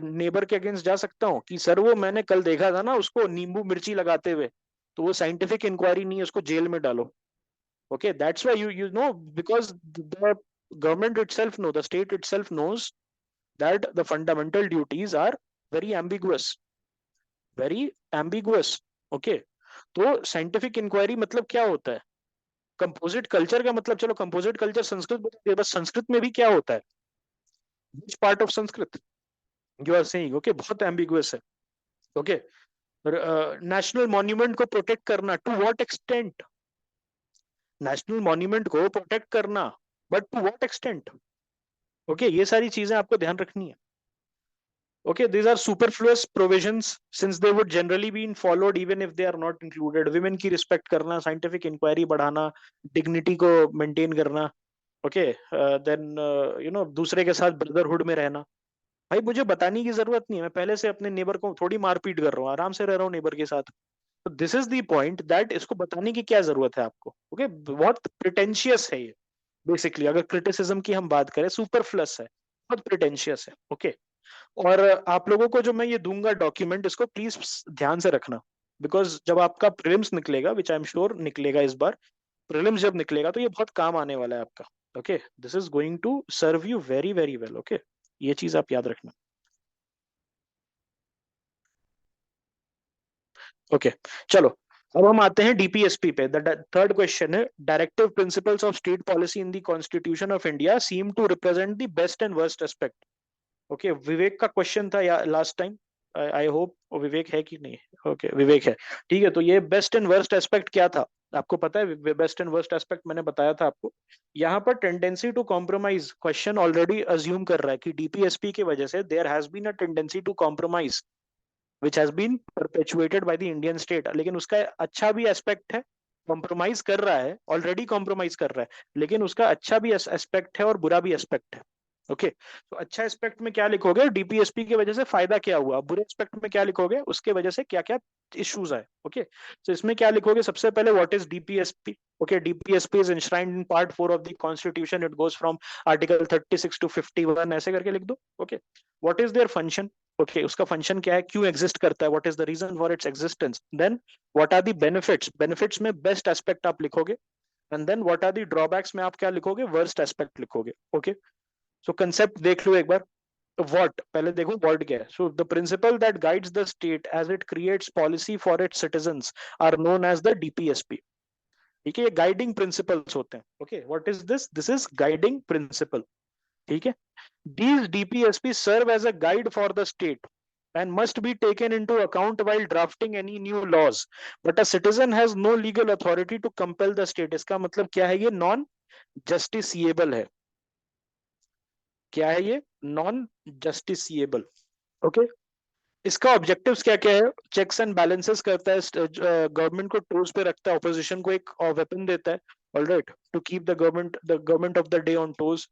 नेबर के अगेंस्ट जा सकता हूँ कि सर वो मैंने कल देखा था ना उसको नींबू मिर्ची लगाते हुए. तो वो साइंटिफिक इंक्वायरी नहीं है, उसको जेल में डालो. Okay, that's why you know because the government itself know, the state itself knows that the fundamental duties are very ambiguous, very ambiguous. Okay, तो साइंटिफिक इंक्वायरी मतलब क्या होता है? कंपोजिट कल्चर का मतलब, चलो कंपोजिट कल्चर संस्कृत बताइए, बस संस्कृत में भी क्या होता है? Which part of Sanskrit you are saying? Okay, बहुत एम्बिगुअस है. ओके, नेशनल मॉन्यूमेंट को प्रोटेक्ट करना, to what extent? National monument को प्रोटेक्ट करना, but to what extent? Okay, ये सारी चीजें आपको ध्यान रखनी है. Okay, these are superfluous provisions since they would generally be followed even if they are not included. Women की respect करना, scientific inquiry बढ़ाना, dignity को maintain करना, okay, then दूसरे के साथ brotherhood में रहना. भाई मुझे बताने की जरूरत नहीं है, मैं पहले से अपने नेबर को थोड़ी मारपीट कर रहा हूँ, आराम से रह रहा हूँ नेबर के साथ. तो this is the point that इसको बताने की क्या जरूरत है आपको. ओके, बहुत प्रिटेंशियस है ये. बेसिकली अगर क्रिटिसिज्म की हम बात करें, सुपरफ्लस है, बहुत प्रिटेंशियस है. ओके, और आप लोगों को जो मैं ये दूंगा डॉक्यूमेंट, इसको प्लीज ध्यान से रखना, बिकॉज जब आपका प्रीलिम्स निकलेगा, विच आई एम श्योर निकलेगा इस बार, प्रीलिम्स जब निकलेगा तो ये बहुत काम आने वाला है आपका. Okay, this is going to serve you very very well. Okay, ये चीज आप याद रखना. ओके, चलो अब हम आते हैं डीपीएसपी पे. द थर्ड क्वेश्चन है, directive principles of state policy in the constitution of India seem to represent the best and worst aspect. Okay, Vivek का क्वेश्चन था या last time, I hope Vivek है कि नहीं. ओके, विवेक है. ठीक है, तो ये बेस्ट एंड वर्स्ट एस्पेक्ट क्या था आपको पता है? बेस्ट एंड वर्स्ट एस्पेक्ट मैंने बताया था आपको. यहाँ पर tendency to compromise question already assume कर रहा है कि डीपीएसपी की वजह से there has been a tendency to compromise which has been perpetuated by the Indian state. लेकिन उसका अच्छा भी एस्पेक्ट है, कॉम्प्रोमाइज कर रहा है, ऑलरेडी कॉम्प्रोमाइज कर रहा है, लेकिन उसका अच्छा भी एस्पेक्ट है और बुरा भी एस्पेक्ट है. ओके, तो अच्छा एस्पेक्ट में क्या लिखोगे, डीपीएसपी की वजह से फायदा क्या हुआ. बुरे एस्पेक्ट में क्या लिखोगे, उसके वजह से क्या क्या इश्यूज आए. ओके, तो इसमें क्या लिखोगे, सबसे पहले what is DPSP. Okay, DPSP is enshrined in part 4 of the constitution. It goes from article 36 to 51, ऐसे करके लिख दो. Okay, what is their function. Okay, उसका फंक्शन क्या है, क्यों एग्जिस्ट करता है, what is the reason for its existence. Then what are the benefits, benefits में बेस्ट एस्पेक्ट आप लिखोगे. And then what are the drawbacks में आप क्या लिखोगे, वर्स्ट एस्पेक्ट लिखोगे. ओके, सो कंसेप्ट देख लो एक बार. व्हाट पहले देखो, व्हाट क्या है. So the principle that guides the state as it creates policy for its citizens are known as the DPSP. ठीक है, ये गाइडिंग प्रिंसिपल्स होते हैं. Okay, what is this, this is guiding principle. ठीक है, these DPSP serve as a guide for the state and must be taken into account while drafting any new laws, but a citizen has no legal authority to compel the state. इसका मतलब क्या है, ये non justiciable है. क्या है ये, non justiciable. Okay, इसका ऑब्जेक्टिव्स क्या क्या है, चेक्स एंड बैलेंसेस करता है, गवर्नमेंट को टोज पे रखता है, ऑपोजिशन को एक वेपन देता है. Alright, to keep the government of the day on toes.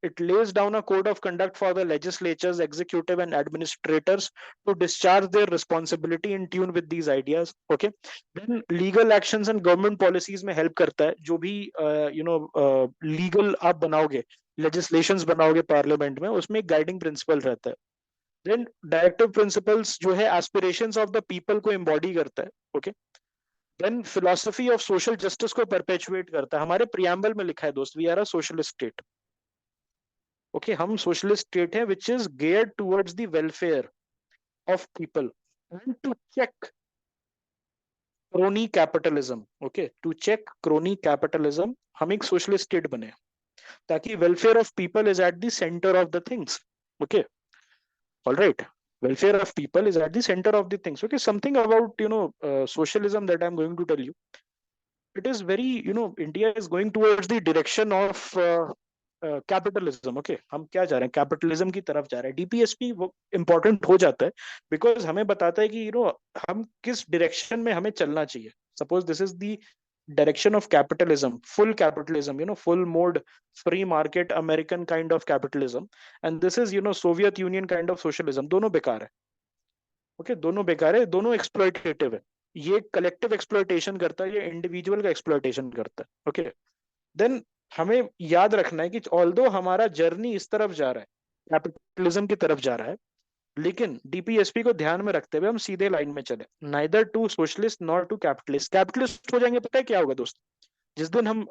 It lays down a code of conduct for the legislatures, executive, and administrators to discharge their responsibility in tune with these ideas. Okay. Then legal actions and government policies में help करता है. जो भी legal आप बनाओगे, legislations बनाओगे parliament में, उसमें एक guiding principle रहता है. Then directive principles जो है aspirations of the people को embody करता है. Okay. Then philosophy of social justice को perpetuate करता है. हमारे preamble में लिखा है दोस्त, we are a socialist state. Okay, हम सोशलिस्ट स्टेट है which is geared towards the welfare of people and to check crony capitalism. Okay, to check crony capitalism. हम एक सोशलिस्ट स्टेट बने ताकि welfare of people is at the centre of the things. Okay, alright, welfare of people is at the center of the things. Okay, something about socialism that I'm going to tell you. It is very, India is going towards the direction of capitalism. Okay, हम क्या जा रहे हैं, capitalism की तरफ जा रहे हैं. डीपीएसपी वो इंपॉर्टेंट हो जाता है बिकॉज हमें बताता है कि हम किस डायरेक्शन में हमें चलना चाहिए. Suppose this is the direction of capitalism, full capitalism, full mode free market American kind of capitalism, and this is Soviet union kind of socialism. दोनों बेकार है. ओके, दोनों बेकार है, दोनों एक्सप्लॉयटेटिव है. ये कलेक्टिव एक्सप्लॉयटेशन करता है, ये इंडिविजुअल का एक्सप्लॉयटेशन करता है. ओके, देन हमें याद रखना है कि ऑल्दो हमारा जर्नी इस तरफ जा रहा है, कैपिटलिज्म की तरफ जा रहा है, लेकिन डीपीएसपी को ध्यान में रखते हुए हम सीधे लाइन में चले, neither to socialist nor to capitalist. Capitalist हो जाएंगे, पता है क्या होगा दोस्त, जिस दिन हम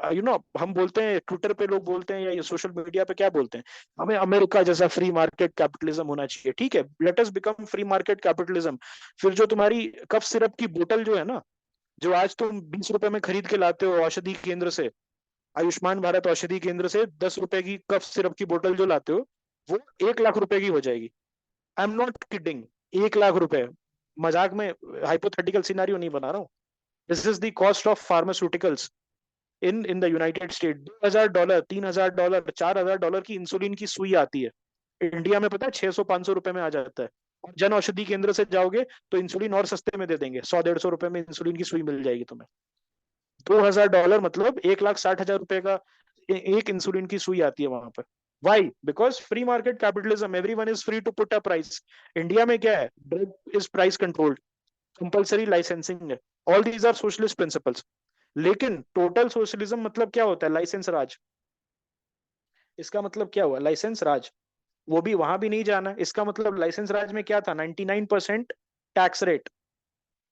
हम बोलते हैं, ट्विटर पे लोग बोलते हैं या सोशल मीडिया पे क्या बोलते हैं, हमें अमेरिका जैसा फ्री मार्केट कैपिटलिज्म होना चाहिए. ठीक है, let us become free market capitalism. फिर जो तुम्हारी कफ सिरप की बोतल जो है ना, जो आज तुम 20 रुपए में खरीद के लाते हो औषधि केंद्र से, आयुष्मान भारत औषधि केंद्र से 10 रुपए की कफ सिरप की बोतल जो लाते हो, वो 1 लाख रुपए की हो जाएगी. आई एम नॉट किडिंग, 1 लाख रुपए, मजाक में, हाइपोथेटिकल सिनारियो नहीं बना रहा हूँ. This is the cost of pharmaceuticals in the United state. $2,000, $3,000, $4,000 की इंसुलिन की सुई आती है. इंडिया में पता है 600-500 रुपए में आ जाता है. और जन औषधि केंद्र से जाओगे तो इंसुलिन और सस्ते में दे देंगे, 100-150 रुपए में इंसुलिन की सुई मिल जाएगी तुम्हें। $2,000 मतलब 1,60,000 रुपए का एक इंसुलिन की सुई आती है वहां पर। Why? Because free market capitalism, everyone is free to put a price. India में क्या है? Drug is price controlled, compulsory licensing है, all these are socialist principles. लेकिन टोटल सोशलिज्म मतलब क्या होता है? लाइसेंस राज। इसका मतलब क्या हुआ? लाइसेंस राज। वो भी वहां भी नहीं जाना है। इसका मतलब लाइसेंस राज में क्या था? 99% टैक्स रेट।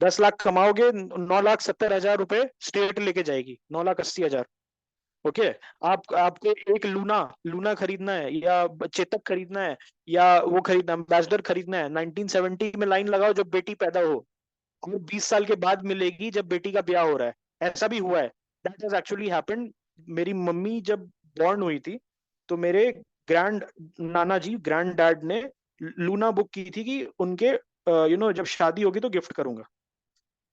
10 लाख कमाओगे, 9,70,000 रुपए स्टेट लेके जाएगी, 9,80,000। ओके। आपको एक लूना लूना खरीदना है, या चेतक खरीदना है, या वो खरीदना, एम्बेसडर खरीदना है, 1970 में लाइन लगाओ जब बेटी पैदा हो, और 20 साल के बाद मिलेगी जब बेटी का ब्याह हो रहा है। ऐसा भी हुआ है, दैट हैज एक्चुअली हैपेंड। मेरी मम्मी जब बॉर्न हुई थी, तो मेरे ग्रैंड नाना जी, ग्रैंड डैड ने लूना बुक की थी कि उनके जब शादी होगी तो गिफ्ट करूंगा।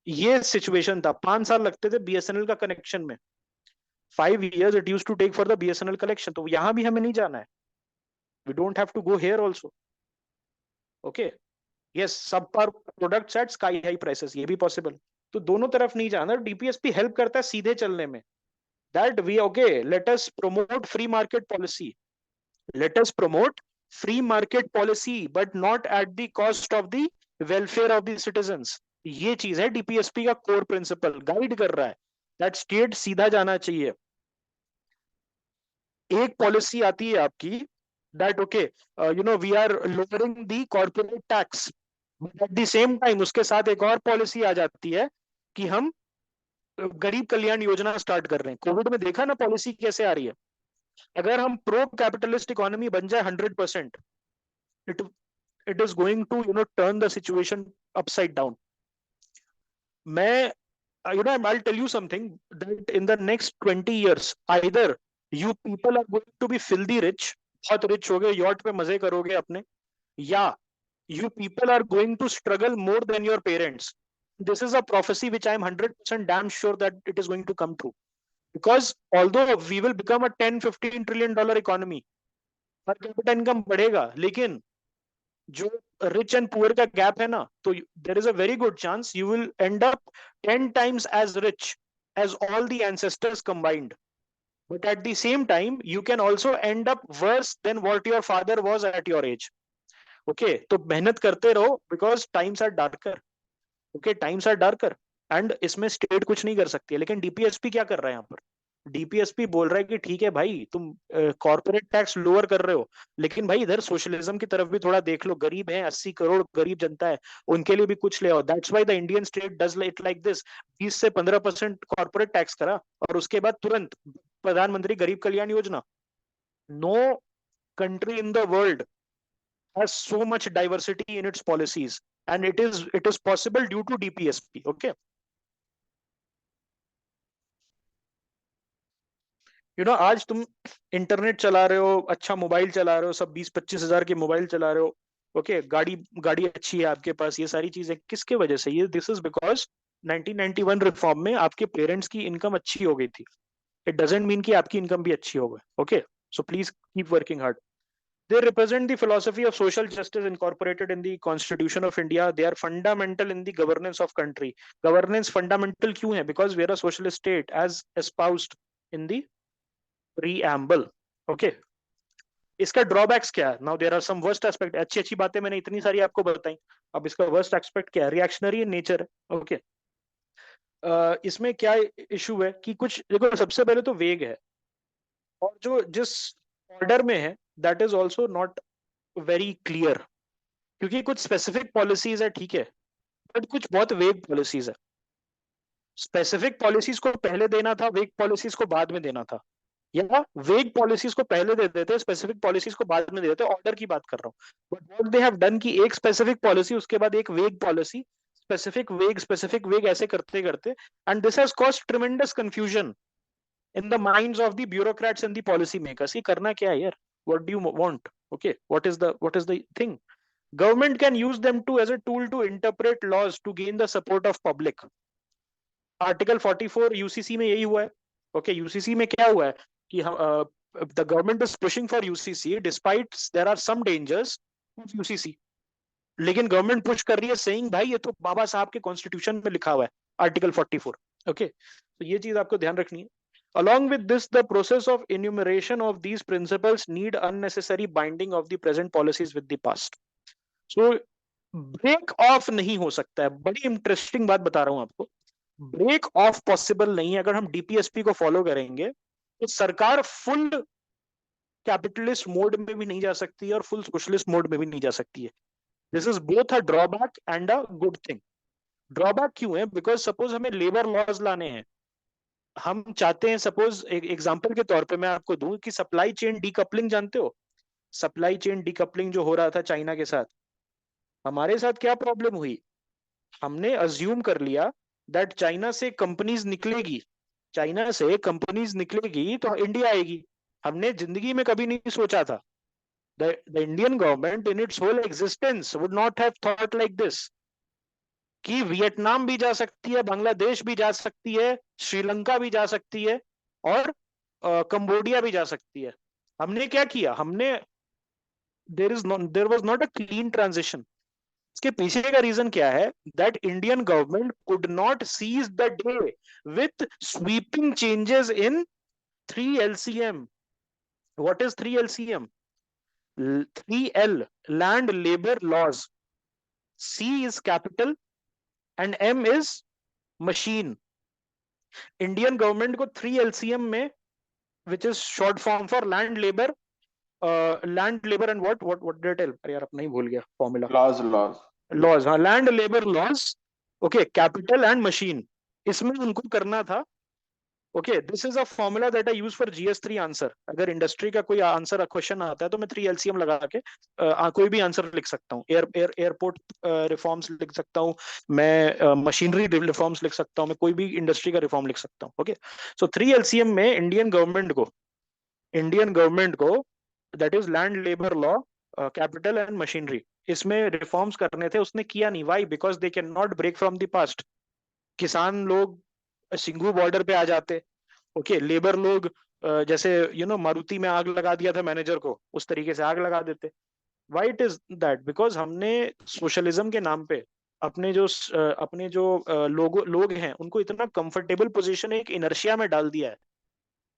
ये सिचुएशन था। 5 साल लगते थे बीएसएनएल का कनेक्शन में। 5 years it used to take for the BSNL collection। तो यहां भी हमें नहीं जाना है। We don't have to go here also। Okay. Yes, सब पर products at sky high prices, ये भी पॉसिबल। तो दोनों तरफ नहीं जाना। डीपीएसपी हेल्प करता है सीधे चलने में। That we okay, let us promote free market policy, let us promote free market policy, but not at the cost of the welfare of the citizens. ये चीज है डीपीएसपी का कोर प्रिंसिपल, गाइड कर रहा है दैट स्टेट सीधा जाना चाहिए। एक पॉलिसी आती है आपकी that okay, we are lowering the corporate tax, but at the same time उसके साथ एक और पॉलिसी आ जाती है कि हम गरीब कल्याण योजना स्टार्ट कर रहे हैं। कोविड में देखा ना पॉलिसी कैसे आ रही है। अगर हम प्रो कैपिटलिस्ट इकोनॉमी बन जाए 100%, it it is going to turn the situation upside down. मैं I'll tell you something, that in the next 20 years either you people are going to be filthy rich, बहुत rich हो गए, yacht पे मजे करोगे अपने, या you people are going to struggle more than your parents। This is a prophecy which I am 100% damn sure that it is going to come true, because although we will become a 10-15 trillion dollar economy, per capita income बढ़ेगा, लेकिन जो rich and poor का gap है ना, तो there is a very good chance you will and up 10 times as rich as all the ancestors combined, but at the same time you can also end up worse than what your father was at your age। Okay, तो मेहनत करते रहो, because times are darker. Okay, times are darker, and इसमें state कुछ नहीं कर सकती है। लेकिन डीपीएसपी क्या कर रहा है यहाँ पर? डीपीएसपी बोल रहा है कि ठीक है भाई, तुम कॉर्पोरेट टैक्स लोअर कर रहे हो, लेकिन भाई इधर सोशलिज्म की तरफ भी थोड़ा देख लो। गरीब है, 80 करोड़ गरीब जनता है, उनके लिए भी कुछ ले आओ। That's why the Indian state does it like this. 20 से 15% कॉर्पोरेट टैक्स करा, और उसके बाद तुरंत प्रधानमंत्री Garib Kalyan Yojana. No country in the world has so much diversity in its policies, and it is possible due to DPSP। okay, आज तुम internet चला रहे हो, अच्छा मोबाइल चला रहे हो, सब 20-25 हजार के मोबाइल चला रहे हो। ओके, गाड़ी गाड़ी अच्छी है आपके पास, ये सारी चीजें किसके वजह से? ये दिस इज बिकॉज 1991 रिफॉर्म में आपके पेरेंट्स की इनकम अच्छी हो गई थी। इट डजेंट मीन कि आपकी इनकम भी अच्छी हो गई। Okay, so please keep working hard. They represent the philosophy of social justice incorporated in the Constitution of India। They are fundamental in the governance of country। Governance fundamental क्यों है? Because we are a socialist state as espoused in the preamble। Okay, इसका drawbacks क्या है? Now there are some worst aspect. अच्छी अच्छी बातें मैंने इतनी सारी आपको बताई, अब इसका वर्स्ट एस्पेक्ट क्या है? रिएक्शनरी इन नेचर है। ओके, इसमें क्या इशू है कि कुछ देखो, सबसे पहले तो वेग है, और जो जिस ऑर्डर में है that is also not very clear, क्योंकि कुछ स्पेसिफिक पॉलिसीज है, ठीक है, बट कुछ बहुत वेग पॉलिसीज है। स्पेसिफिक पॉलिसीज को पहले देना था, वेग पॉलिसीज को बाद में देना था, या वेग पॉलिसीज को पहले दे देते, स्पेसिफिक पॉलिसीज को बाद में दे देते। ऑर्डर की बात कर रहा हूँ। But what they have done कि एक स्पेसिफिक पॉलिसी, उसके बाद एक वेग पॉलिसी, स्पेसिफिक वेग ऐसे करते करते, and this has cost tremendous confusion in the minds of the bureaucrats and the policy makers। ये करना क्या है यार? What do you want? Okay, what is the thing? Government can use them to as a tool to interpret laws to gain the support of public। Article 44 UCC में यही हुआ है। Okay, UCC में क्या हुआ है कि the government is pushing for UCC despite there are some dangers of UCC. लेकिन गवर्नमेंट पुश कर रही है सेइंग भाई ये तो बाबा साहब के कॉन्स्टिट्यूशन में लिखा हुआ है, आर्टिकल 44। ओके, तो ये चीज आपको ध्यान रखनी है। Along with this, the process of enumeration of these principles need unnecessary binding of the present policies with the past. So break off नहीं हो सकता है। बड़ी इंटरेस्टिंग बात बता रहा हूं आपको, ब्रेक ऑफ पॉसिबल नहीं है। अगर हम डीपीएसपी को फॉलो करेंगे तो सरकार फुल कैपिटलिस्ट मोड में भी नहीं जा सकती है और फुल सोशलिस्ट मोड में भी नहीं जा सकती है। This is both a drawback and a good thing. Drawback क्यों है? बिकॉज सपोज हमें लेबर लॉज लाने हैं, हम चाहते हैं, सपोज एक एग्जांपल के तौर पे मैं आपको दूं कि सप्लाई चेन डीकपलिंग जानते हो? सप्लाई चेन डीकपलिंग जो हो रहा था चाइना के साथ, हमारे साथ क्या प्रॉब्लम हुई? हमने अज्यूम कर लिया दैट चाइना से कंपनीज निकलेगी, चाइना से कंपनीज निकलेगी तो इंडिया आएगी। हमने जिंदगी में कभी नहीं सोचा था, the Indian government in its whole existence would not have thought like this कि वियतनाम भी जा सकती है, बांग्लादेश भी जा सकती है, श्रीलंका भी जा सकती है और कंबोडिया भी जा सकती है। हमने क्या किया? हमने there was not a clean transition. इसके पीछे का रीजन क्या है? That Indian government could not seize the day with sweeping changes in 3 LCM। What is 3 LCM? 3L, land labor laws, C is capital and M is machine। Indian government को 3 LCM में, which is short form for land labour and what detail, अरे यार अपना ही भूल गया फॉर्मूला। Laws laws laws, हाँ, land labour laws, okay, capital and machine, इसमें उनको करना था। Okay, this is a formula that I use for GS3 answer. अगर इंडस्ट्री का कोई आंसर क्वेश्चन आता है तो मैं 3 LCM लगा के कोई भी आंसर लिख सकता हूँ। एयरपोर्ट रिफॉर्म्स लिख सकता हूँ मैं, मशीनरी रिफॉर्म्स लिख सकता हूँ मैं, कोई भी इंडस्ट्री का रिफॉर्म लिख सकता हूँ। ओके, सो 3 LCM में इंडियन गवर्नमेंट को that is land labour law, capital and machinery, इसमें रिफॉर्म्स करने थे। उसने किया नहीं। Why? Because they can not break from the past. किसान लोग सिंघू बॉर्डर पे आ जाते, ओके, लेबर लोग जैसे मारुति में आग लगा दिया था मैनेजर को, उस तरीके से आग लगा देते। Why it is that? Because हमने सोशलिज्म के नाम पे अपने जो लोग हैं उनको इतना कंफर्टेबल पोजीशन, एक इनर्शिया में डाल दिया है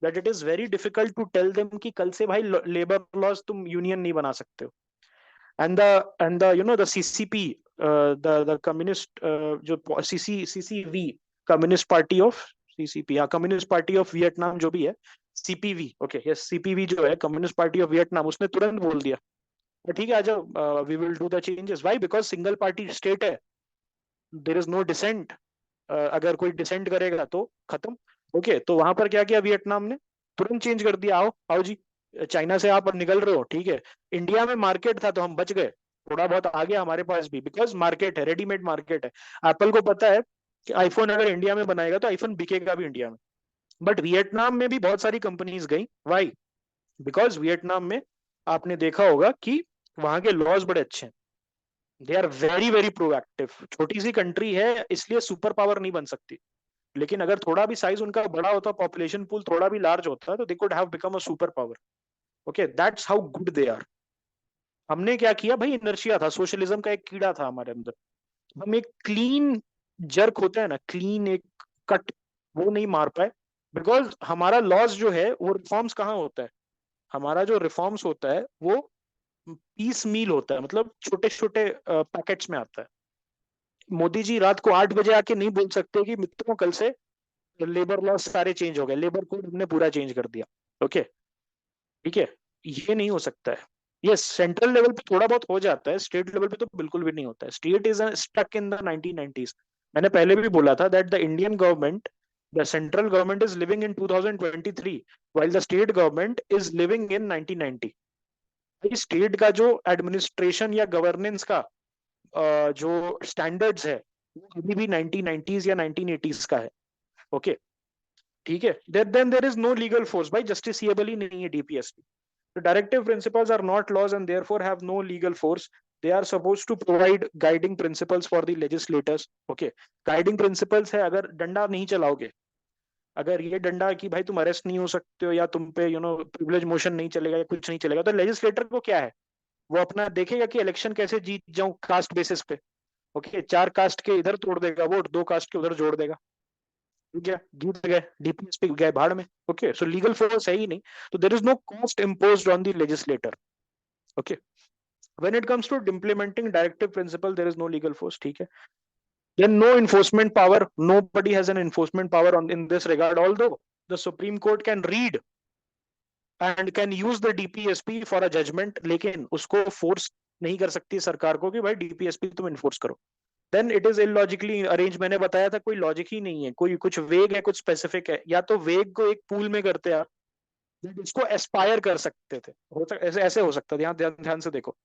that it is very difficult to tell them कि कल से भाई लेबर लॉज तुम यूनियन नहीं बना सकते हो। and the CCP, the communist, जो CCV, communist party of CCP, या कम्युनिस्ट पार्टी ऑफ वियतनाम, जो भी है, CPV, ओके, यस, CPV जो है कम्युनिस्ट पार्टी ऑफ वियतनाम, उसने तुरंत बोल दिया ठीक है आ जाओ, we will do the changes. Why? Because single party state है, देर इज नो डिसेंट। अगर कोई डिसेंट करेगा तो खत्म। ओके, तो वहां पर क्या किया वियतनाम ने? तुरंत चेंज कर दिया, आओ आओ जी, चाइना से आप निकल रहे हो, ठीक है। इंडिया में मार्केट था तो हम बच गए, थोड़ा बहुत आ गया हमारे पास भी, बिकॉज मार्केट है, रेडीमेड मार्केट है। एप्पल को पता है कि आईफोन अगर इंडिया में बनाएगा तो आईफोन बिकेगा भी इंडिया में। बट वियतनाम में भी बहुत सारी कंपनीज गई। वाई? बिकॉज वियतनाम में आपने देखा होगा कि वहां के लॉज बड़े अच्छे हैं, they are very very proactive. छोटी सी कंट्री है इसलिए सुपर पावर नहीं बन सकती, लेकिन अगर थोड़ा भी साइज उनका बड़ा होता, पॉपुलेशन पूल थोड़ा भी लार्ज होता, तो they could have become a super power. Okay, that's how good they are. हमने क्या किया भाई? इनर्शिया था, सोशलिज्म का एक कीड़ा था हमारे अंदर। हम एक क्लीन जर्क होता है ना, क्लीन एक कट, वो नहीं मार पाए। बिकॉज हमारा लॉस जो है वो रिफॉर्म्स कहाँ होता है? हमारा जो रिफॉर्म्स होता है वो पीस मील होता है, मतलब छोटे छोटे पैकेट्स में आता है। मोदी जी रात को 8 बजे आके नहीं बोल सकते कि मित्रों कल से लेबर लॉस सारे चेंज हो गए, लेबर कोड हमने पूरा चेंज कर दिया। ओके, ठीक है, ये नहीं हो सकता है। ये सेंट्रल लेवल पे थोड़ा बहुत हो जाता है, स्टेट लेवल पे तो बिल्कुल भी नहीं होता है। State is stuck in the 1990s। मैंने पहले भी बोला था that the Indian government, the central government is living in 2023 while the state government is living in 1990। State का जो एडमिनिस्ट्रेशन या गवर्नेंस का जो स्टैंडर्ड्स है वो अभी भी 1990s या 1980s का है। ओके, ठीक है, then there is no legal force. भाई जस्टिसिएबल ही नहीं है DPSP. The directive principles are not laws and therefore have no legal force. They are supposed to provide guiding principles for the legislators. Okay, guiding principles है, अगर डंडा नहीं चलाओगे, अगर ये डंडा कि भाई तुम अरेस्ट नहीं हो सकते हो या तुम पे प्रिविलेज मोशन नहीं चलेगा या कुछ नहीं चलेगा, तो लेजिस्लेटर को क्या है? वो अपना देखेगा कि इलेक्शन कैसे जीत जाऊं कास्ट बेसिस पे। ओके, 4 कास्ट के इधर तोड़ देगा वोट, 2 कास्ट के उधर जोड़ देगा, ठीक है, जीत गए, डीपीएसपी गए भाड़ में। ओके, सो लीगल फोर्स है ही नहीं, तो there is no cost imposed on the legislator. Okay, when it comes to implementing directive principle there is no legal force, ठीक है। then no enforcement power, nobody has an enforcement power on in this regard, although the supreme court can read and can use the DPSP for a judgment, लेकिन उसको force नहीं कर सकती सरकार को कि भाई डीपीएसपी तुम इन्फोर्स करो। Then it is illogically arrange, मैंने बताया था कोई लॉजिक ही नहीं है, कोई कुछ वेग है कुछ स्पेसिफिक है, या तो वेग को एक पूल में करते आप, इसको एस्पायर कर सकते थे, ऐसे ऐसे हो सकता था, ध्यान ध्यान ध्यान से देखो,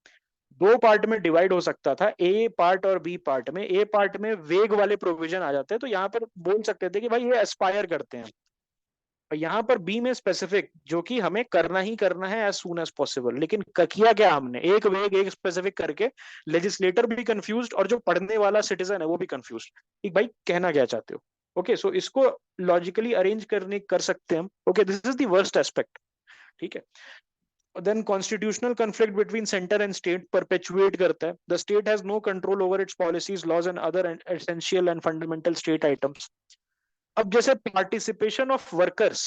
2 पार्ट में डिवाइड हो सकता था, ए पार्ट और बी पार्ट में। ए पार्ट में वेग वाले प्रोविजन आ जाते हैं, तो यहाँ पर बोल सकते थे कि भाई ये एस्पायर करते हैं, और यहाँ पर बी में स्पेसिफिक, जो कि हमें करना ही करना है एज सून एज पॉसिबल, लेकिन किया क्या हमने, एक वेग एक स्पेसिफिक करके लेजिस्लेटर भी कंफ्यूज्ड और जो पढ़ने वाला सिटीजन है वो भी कंफ्यूज्ड कि भाई कहना क्या चाहते हो। ओके, सो इसको लॉजिकली अरेंज करने कर सकते हैं हम। Okay, this is the worst aspect, ठीक है। then constitutional conflict between center and state perpetuate करता है, the state has no control over its policies, laws and other essential and fundamental state items। अब जैसे participation of workers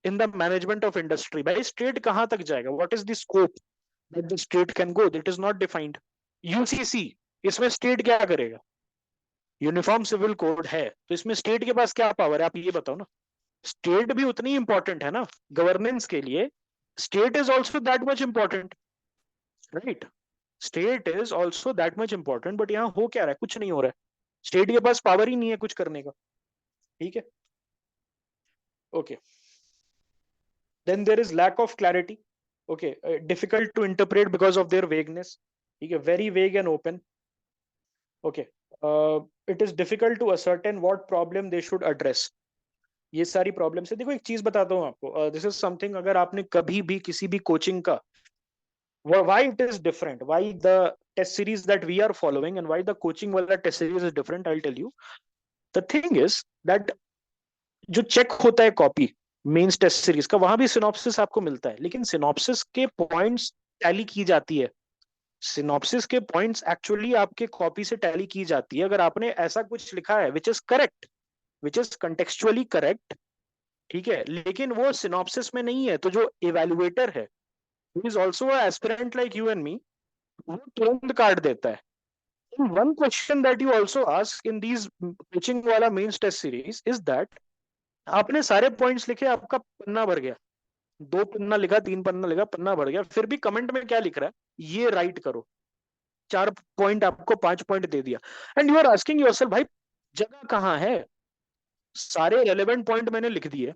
in the management of industry, भाई state कहां तक जाएगा, what is the scope that the state can go, that is not defined. UCC, इसमें state क्या करेगा, uniform civil code है, तो इसमें स्टेट के पास क्या पावर है, आप ये बताओ ना। स्टेट भी उतनी इंपॉर्टेंट है ना गवर्नेंस के लिए, state is also that much important, right. State is also that much important, but यहाँ हो क्या रहा है, कुछ नहीं हो रहा है, स्टेट के पास पावर ही नहीं है कुछ करने का, ठीक है। Okay, then there is lack of clarity. Okay, difficult to interpret because of their vagueness, ठीक है, very vague and open. Okay, it is difficult to ascertain what problem they should address. ये सारी प्रॉब्लम है। देखो एक चीज बताता हूँ आपको, दिस इज समथिंग, अगर आपने कभी भी किसी भी कोचिंग का, why it is different, why the test series that we are following and why the coaching wala test series is different, I'll tell you. The thing is that जो check होता है कॉपी मेंस टेस्ट सीरीज का, वहां भी synopsis आपको मिलता है, लेकिन सिनॉप्सिस के पॉइंट्स टैली की जाती है, सिनॉप्सिस के पॉइंट्स एक्चुअली आपके कॉपी से टैली की जाती है, अगर आपने ऐसा कुछ लिखा है which is correct, which is contextually correct, ठीक है, लेकिन वो सिनॉप्सिस में नहीं है, तो जो इवेल्युएटर है, who is also a aspirant like you and me, वो तुरंत काट देता है। And one question that you also ask in these coaching वाला mains test series is that आपने सारे पॉइंट्स लिखे, आपका पन्ना भर गया, 2 पन्ना लिखा, 3 पन्ना लिखा, पन्ना भर गया, फिर भी कमेंट में क्या लिख रहा है, ये राइट करो, 4 पॉइंट आपको 5 पॉइंट दे दिया, and you are asking yourself भाई जगह कहाँ है, सारे रेलेवेंट पॉइंट मैंने लिख दिए,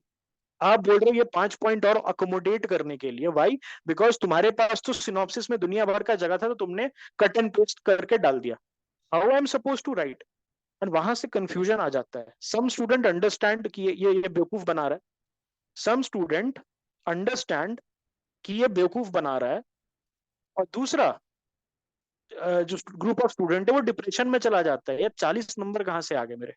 आप बोल रहे हो ये 5 पॉइंट और अकोमोडेट करने के लिए, वाई, बिकॉज तुम्हारे पास तो सिनॉप्सिस में दुनिया भर का जगह था, तो तुमने कट एंड पेस्ट करके डाल दिया, how I am suppose to write. And वहां से कंफ्यूजन आ जाता है, सम स्टूडेंट अंडरस्टैंड कि ये बेवकूफ बना रहा है, सम स्टूडेंट अंडरस्टैंड कि ये बेवकूफ बना रहा है, और दूसरा जो ग्रुप ऑफ स्टूडेंट है वो डिप्रेशन में चला जाता है, यार 40 नंबर कहाँ से आ गए मेरे,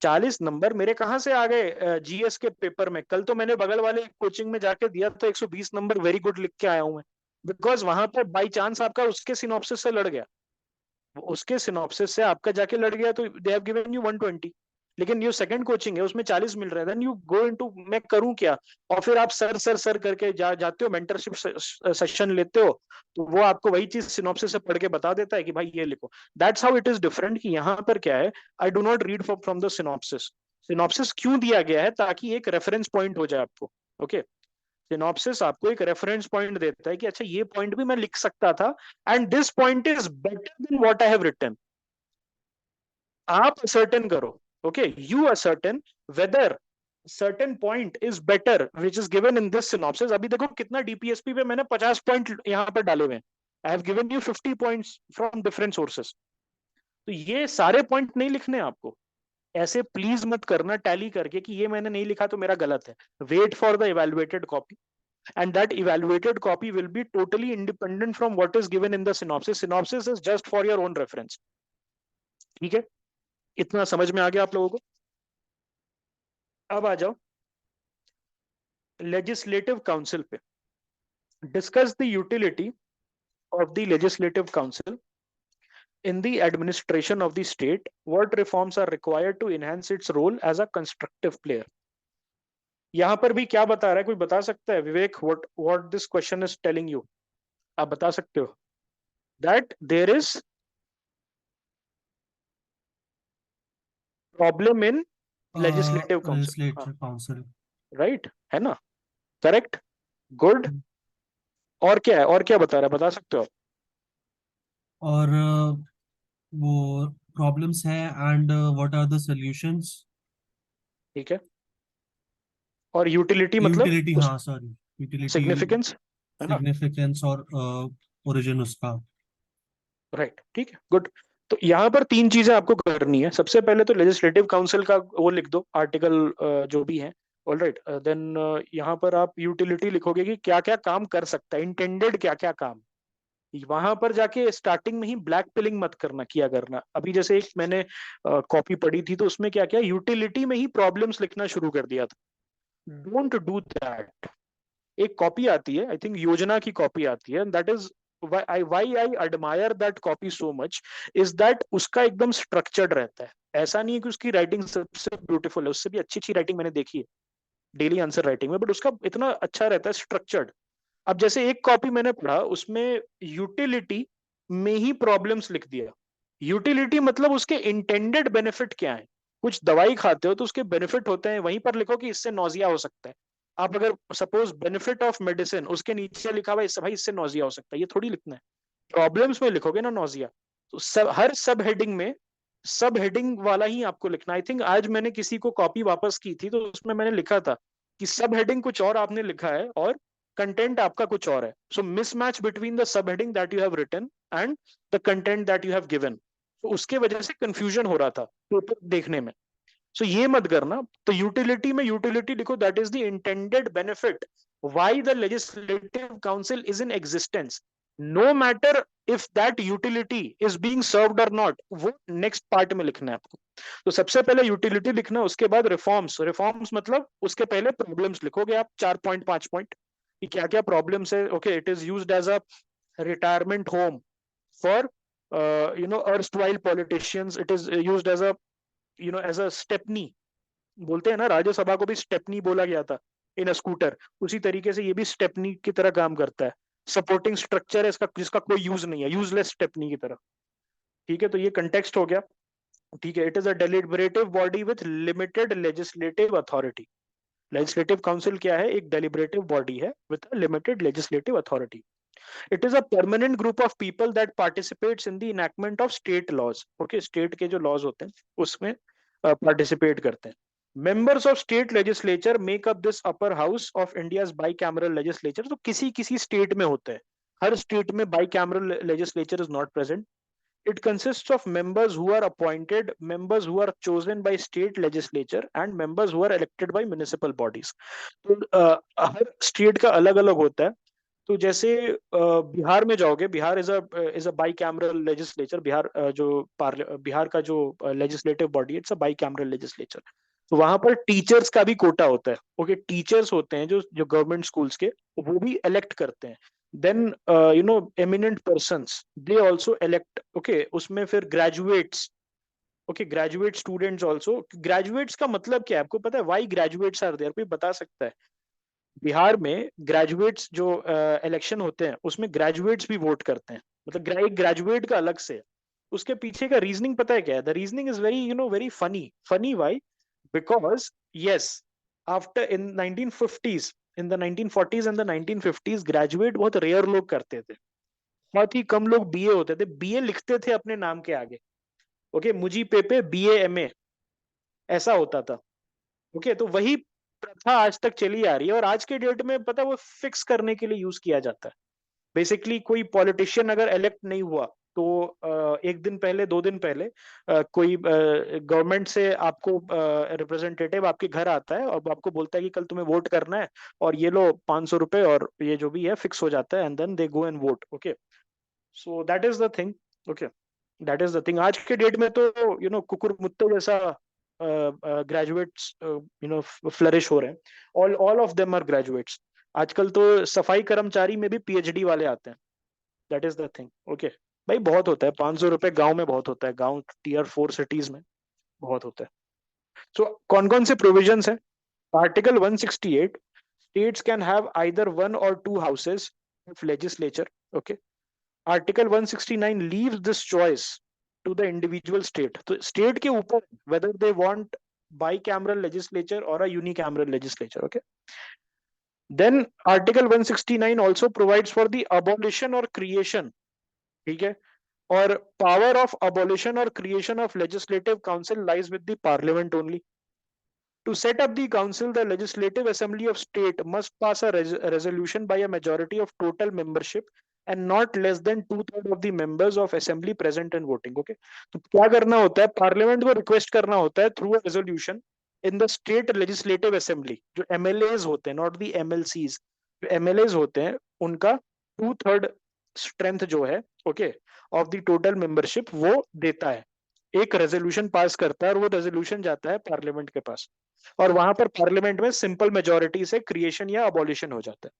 40 नंबर मेरे कहाँ से आ गए जीएस के पेपर में, कल तो मैंने बगल वाले कोचिंग में जाके दिया तो 120 नंबर वेरी गुड लिख के आया हूं मैं, बिकॉज वहां पर बाई चांस आपका उसके सिनॉप्सिस से लड़ गया, उसके सिनॉप्सिस से आपका जाके लड़ गया, तो दे हैव गिवन यू 120, लेकिन ये सेकंड कोचिंग है उसमें 40 मिल रहा है, देन यू गो इनटू मैं करूं क्या, और फिर आप सर करके जाते हो, मेंटरशिप सेशन लेते हो, तो वो आपको वही चीज सिनॉप्सिस से पढ़ के बता देता है कि भाई ये लिखो, that's how it is different, कि यहाँ पर क्या है, I do not read from the synopsis, synopsis क्यों दिया गया है, ताकि एक रेफरेंस पॉइंट हो जाए आपको। ओके, सिनॉप्सिस आपको एक रेफरेंस पॉइंट देता है कि अच्छा ये पॉइंट भी मैं लिख सकता था, and this point is better than what I have written, आप असर्टेन करो, okay, you ascertain whether certain point is better which is given in this synopsis। अभी देखो कितना डीपीएसपी पे मैंने 50 पॉइंट यहाँ पर डाले हुए हैं, I have given you 50 points from different sources, तो ये सारे पॉइंट नहीं लिखने आपको, ऐसे प्लीज मत करना टैली करके कि ये मैंने नहीं लिखा तो मेरा गलत है, wait for the evaluated copy, and that evaluated copy will be totally independent from what is given in the synopsis, synopsis is just for your own reference, ठीक है, इतना समझ में आ गया आप लोगों को। अब आ जाओ लेजिस्लेटिव काउंसिल पे, discuss the utility of the Legislative Council in the administration of the state, what reforms are required to enhance its role as a constructive player? यहां पर भी क्या बता रहा है, कोई बता सकता है विवेक? what this question is telling you? आप बता सकते हो that there is problem in legislative council. हाँ, लेजिस्लेटिव काउंसिल। right है ना? Correct, good. और क्या है, और क्या बता रहा है, बता सकते हो आप? और वो प्रॉब्लम्स है and what are the solutions. ठीक है। और यूटिलिटी मतलब यूटिलिटी, उस हाँ सॉरी, यूटिलिटी, सिग्निफिकेंस, है ना? सिग्निफिकेंस और ओरिजिन उसका। राइट, ठीक है, गुड। तो यहाँ पर तीन चीजें आपको करनी है। सबसे पहले तो लेजिस्लेटिव काउंसिल का वो लिख दो, आर्टिकल जो भी है। ऑल राइट, देन यहाँ पर आप यूटिलिटी लिखोगे कि क्या क्या काम कर सकता है, इंटेंडेड क्या क्या काम। वहां पर जाके स्टार्टिंग में ही ब्लैक पिलिंग मत करना, किया करना। अभी जैसे एक मैंने कॉपी पढ़ी थी, तो उसमें क्या क्या यूटिलिटी में ही प्रॉब्लम्स लिखना शुरू कर दिया था। Don't do that. एक कॉपी आती है, आई थिंक योजना की कॉपी आती है, that is why I admire that copy so much is that उसका एकदम स्ट्रक्चर्ड रहता है। ऐसा नहीं है कि उसकी राइटिंग सबसे ब्यूटीफुल है, उससे भी अच्छी अच्छी राइटिंग मैंने देखी है डेली आंसर राइटिंग में, बट उसका इतना अच्छा रहता है स्ट्रक्चर्ड। अब जैसे एक कॉपी मैंने पढ़ा, उसमें यूटिलिटी में ही प्रॉब्लम्स लिख दिया। यूटिलिटी मतलब उसके इंटेंडेड बेनिफिट क्या है। कुछ दवाई खाते हो तो उसके बेनिफिट होते हैं, वहीं पर लिखो कि इससे नौजिया हो सकता है। आप अगर सपोज बेनिफिट ऑफ मेडिसिन, उसके नीचे लिखा हुआ है इससे भाई इससे नौजिया हो सकता है, ये थोड़ी लिखना है। प्रॉब्लम्स में लिखोगे ना नौजिया, तो हर सब हेडिंग में सब हेडिंग वाला ही आपको लिखना। आई थिंक आज मैंने किसी को कॉपी वापस की थी, तो उसमें मैंने लिखा था कि सब हेडिंग कुछ और आपने लिखा है और कंटेंट आपका कुछ और है। So mismatch between the sub heading that you have written and the content that you have given, तो उसके वजह से कंफ्यूजन हो रहा था पेपर देखने में। सो ये मत करना। तो यूटिलिटी में यूटिलिटी लिखो, that is the intended benefit why the legislative council is in existence, no matter if that utility is being served और नॉट। वो नेक्स्ट पार्ट में लिखना है आपको। तो सबसे पहले यूटिलिटी लिखना, उसके बाद रिफॉर्म्स। रिफॉर्म्स मतलब उसके पहले प्रॉब्लम्स लिखोगे आप, 4 पॉइंट 5 पॉइंट कि क्या क्या प्रॉब्लम्स है। Okay, it is used as a retirement home for erstwhile politicians, it is used as a as a stepney. बोलते हैं ना, राज्यसभा को भी स्टेपनी बोला गया था इन अ स्कूटर, उसी तरीके से ये भी स्टेपनी की तरह काम करता है। सपोर्टिंग स्ट्रक्चर है इसका, जिसका कोई यूज नहीं है, यूजलेस स्टेपनी की तरह। ठीक है, तो ये कंटेक्स्ट हो गया। ठीक है, it is a deliberative body with limited legislative authority. Legislative council क्या है? एक डेलिबरेटिव बॉडी है with limited legislative authority. It is a permanent group of people that participates in the enactment of state laws. Okay, state के जो laws होते हैं उसमें participate करते हैं। Members of state legislature make up this upper house of India's bicameral legislature. तो किसी किसी स्टेट में होते हैं, हर स्टेट में bicameral legislature is not present. It consists of members who are appointed, members who are chosen by state legislature, and members who are elected by municipal bodies. तो हर state का अलग अलग होता है। तो जैसे बिहार में जाओगे, Bihar is a by cameral legislature. Bihar का जो लेजिस्लेटिव बॉडी है, it's a by cameral legislature. तो वहां पर टीचर्स का भी कोटा होता है। ओके, टीचर्स होते हैं जो जो गवर्नमेंट स्कूल्स के, वो भी इलेक्ट करते हैं। Then eminent persons, they also elect. Okay, उसमें फिर graduates. Okay, graduate students also. Graduates का मतलब क्या है आपको पता है? वाई ग्रेजुएट्स आर देयर, कोई बता सकता है? बिहार में ग्रेजुएट्स जो इलेक्शन होते हैं उसमें ग्रेजुएट्स भी वोट करते हैं, मतलब एक ग्रेजुएट का अलग से। उसके पीछे का रीजनिंग पता है क्या है? The reasoning is very very funny. Funny why? Because yes, after in 1950s, in the 1940s and the 1950s, graduate बहुत रेयर लोग करते थे। बहुत ही कम लोग बीए होते थे, बीए लिखते थे अपने नाम के आगे। ओके, मुजी पेपे बीए एमए, ऐसा होता था। ओके, तो वही प्रथा आज तक चली आ रही है, और आज के डेट में पता है वो फिक्स करने के लिए यूज किया जाता है। बेसिकली कोई पॉलिटिशियन अगर इलेक्ट नहीं हुआ, तो एक दिन पहले, 2 दिन पहले कोई गवर्नमेंट से आपको रिप्रेजेंटेटिव आपके घर आता है और आपको बोलता है कि कल तुम्हें वोट करना है, और ये लो 500 रुपए, और ये जो भी है फिक्स हो जाता है, and then they go and vote. Okay, so that is the thing. Okay, that is the thing. आज के डेट में तो कुकुर मुत्ते जैसा ग्रेजुएट्स फ्लरिश हो रहे हैं। All of them are graduates. आजकल तो सफाई कर्मचारी में भी पीएचडी वाले आते हैं। That is the thing. Okay भाई, बहुत होता है 500 रुपए गांव में, बहुत होता है गांव टियर 4 सिटीज में बहुत होता है। सो कौन कौन से प्रोविजंस है? Article 168, states can have either one or two houses of legislature. Okay. Article 169 leaves this choice to the individual state. तो state के ऊपर whether they want bicameral legislature or a unicameral legislature. Okay. Then Article 169 also provides for the abolition or creation. ठीक है, और power of abolition or creation of legislative council lies with the parliament only. To set up the council, the Legislative Assembly of State must pass a resolution by a majority of total membership and not less than 2/3 of the members of assembly present and voting. Okay, तो क्या करना होता है? Parliament को request करना होता है through a resolution in the state legislative assembly. जो एमएलएज होते हैं, नॉट द एमएलसीज, जो एमएलएज होते हैं उनका 2/3 स्ट्रेंथ जो है, okay, of the total membership वो देता है, एक रेजोल्यूशन पास करता है और वो रेजोल्यूशन जाता है पार्लियामेंट के पास, और वहां पर पार्लियामेंट में सिंपल मेजोरिटी से क्रिएशन या अबॉलिशन हो जाता है।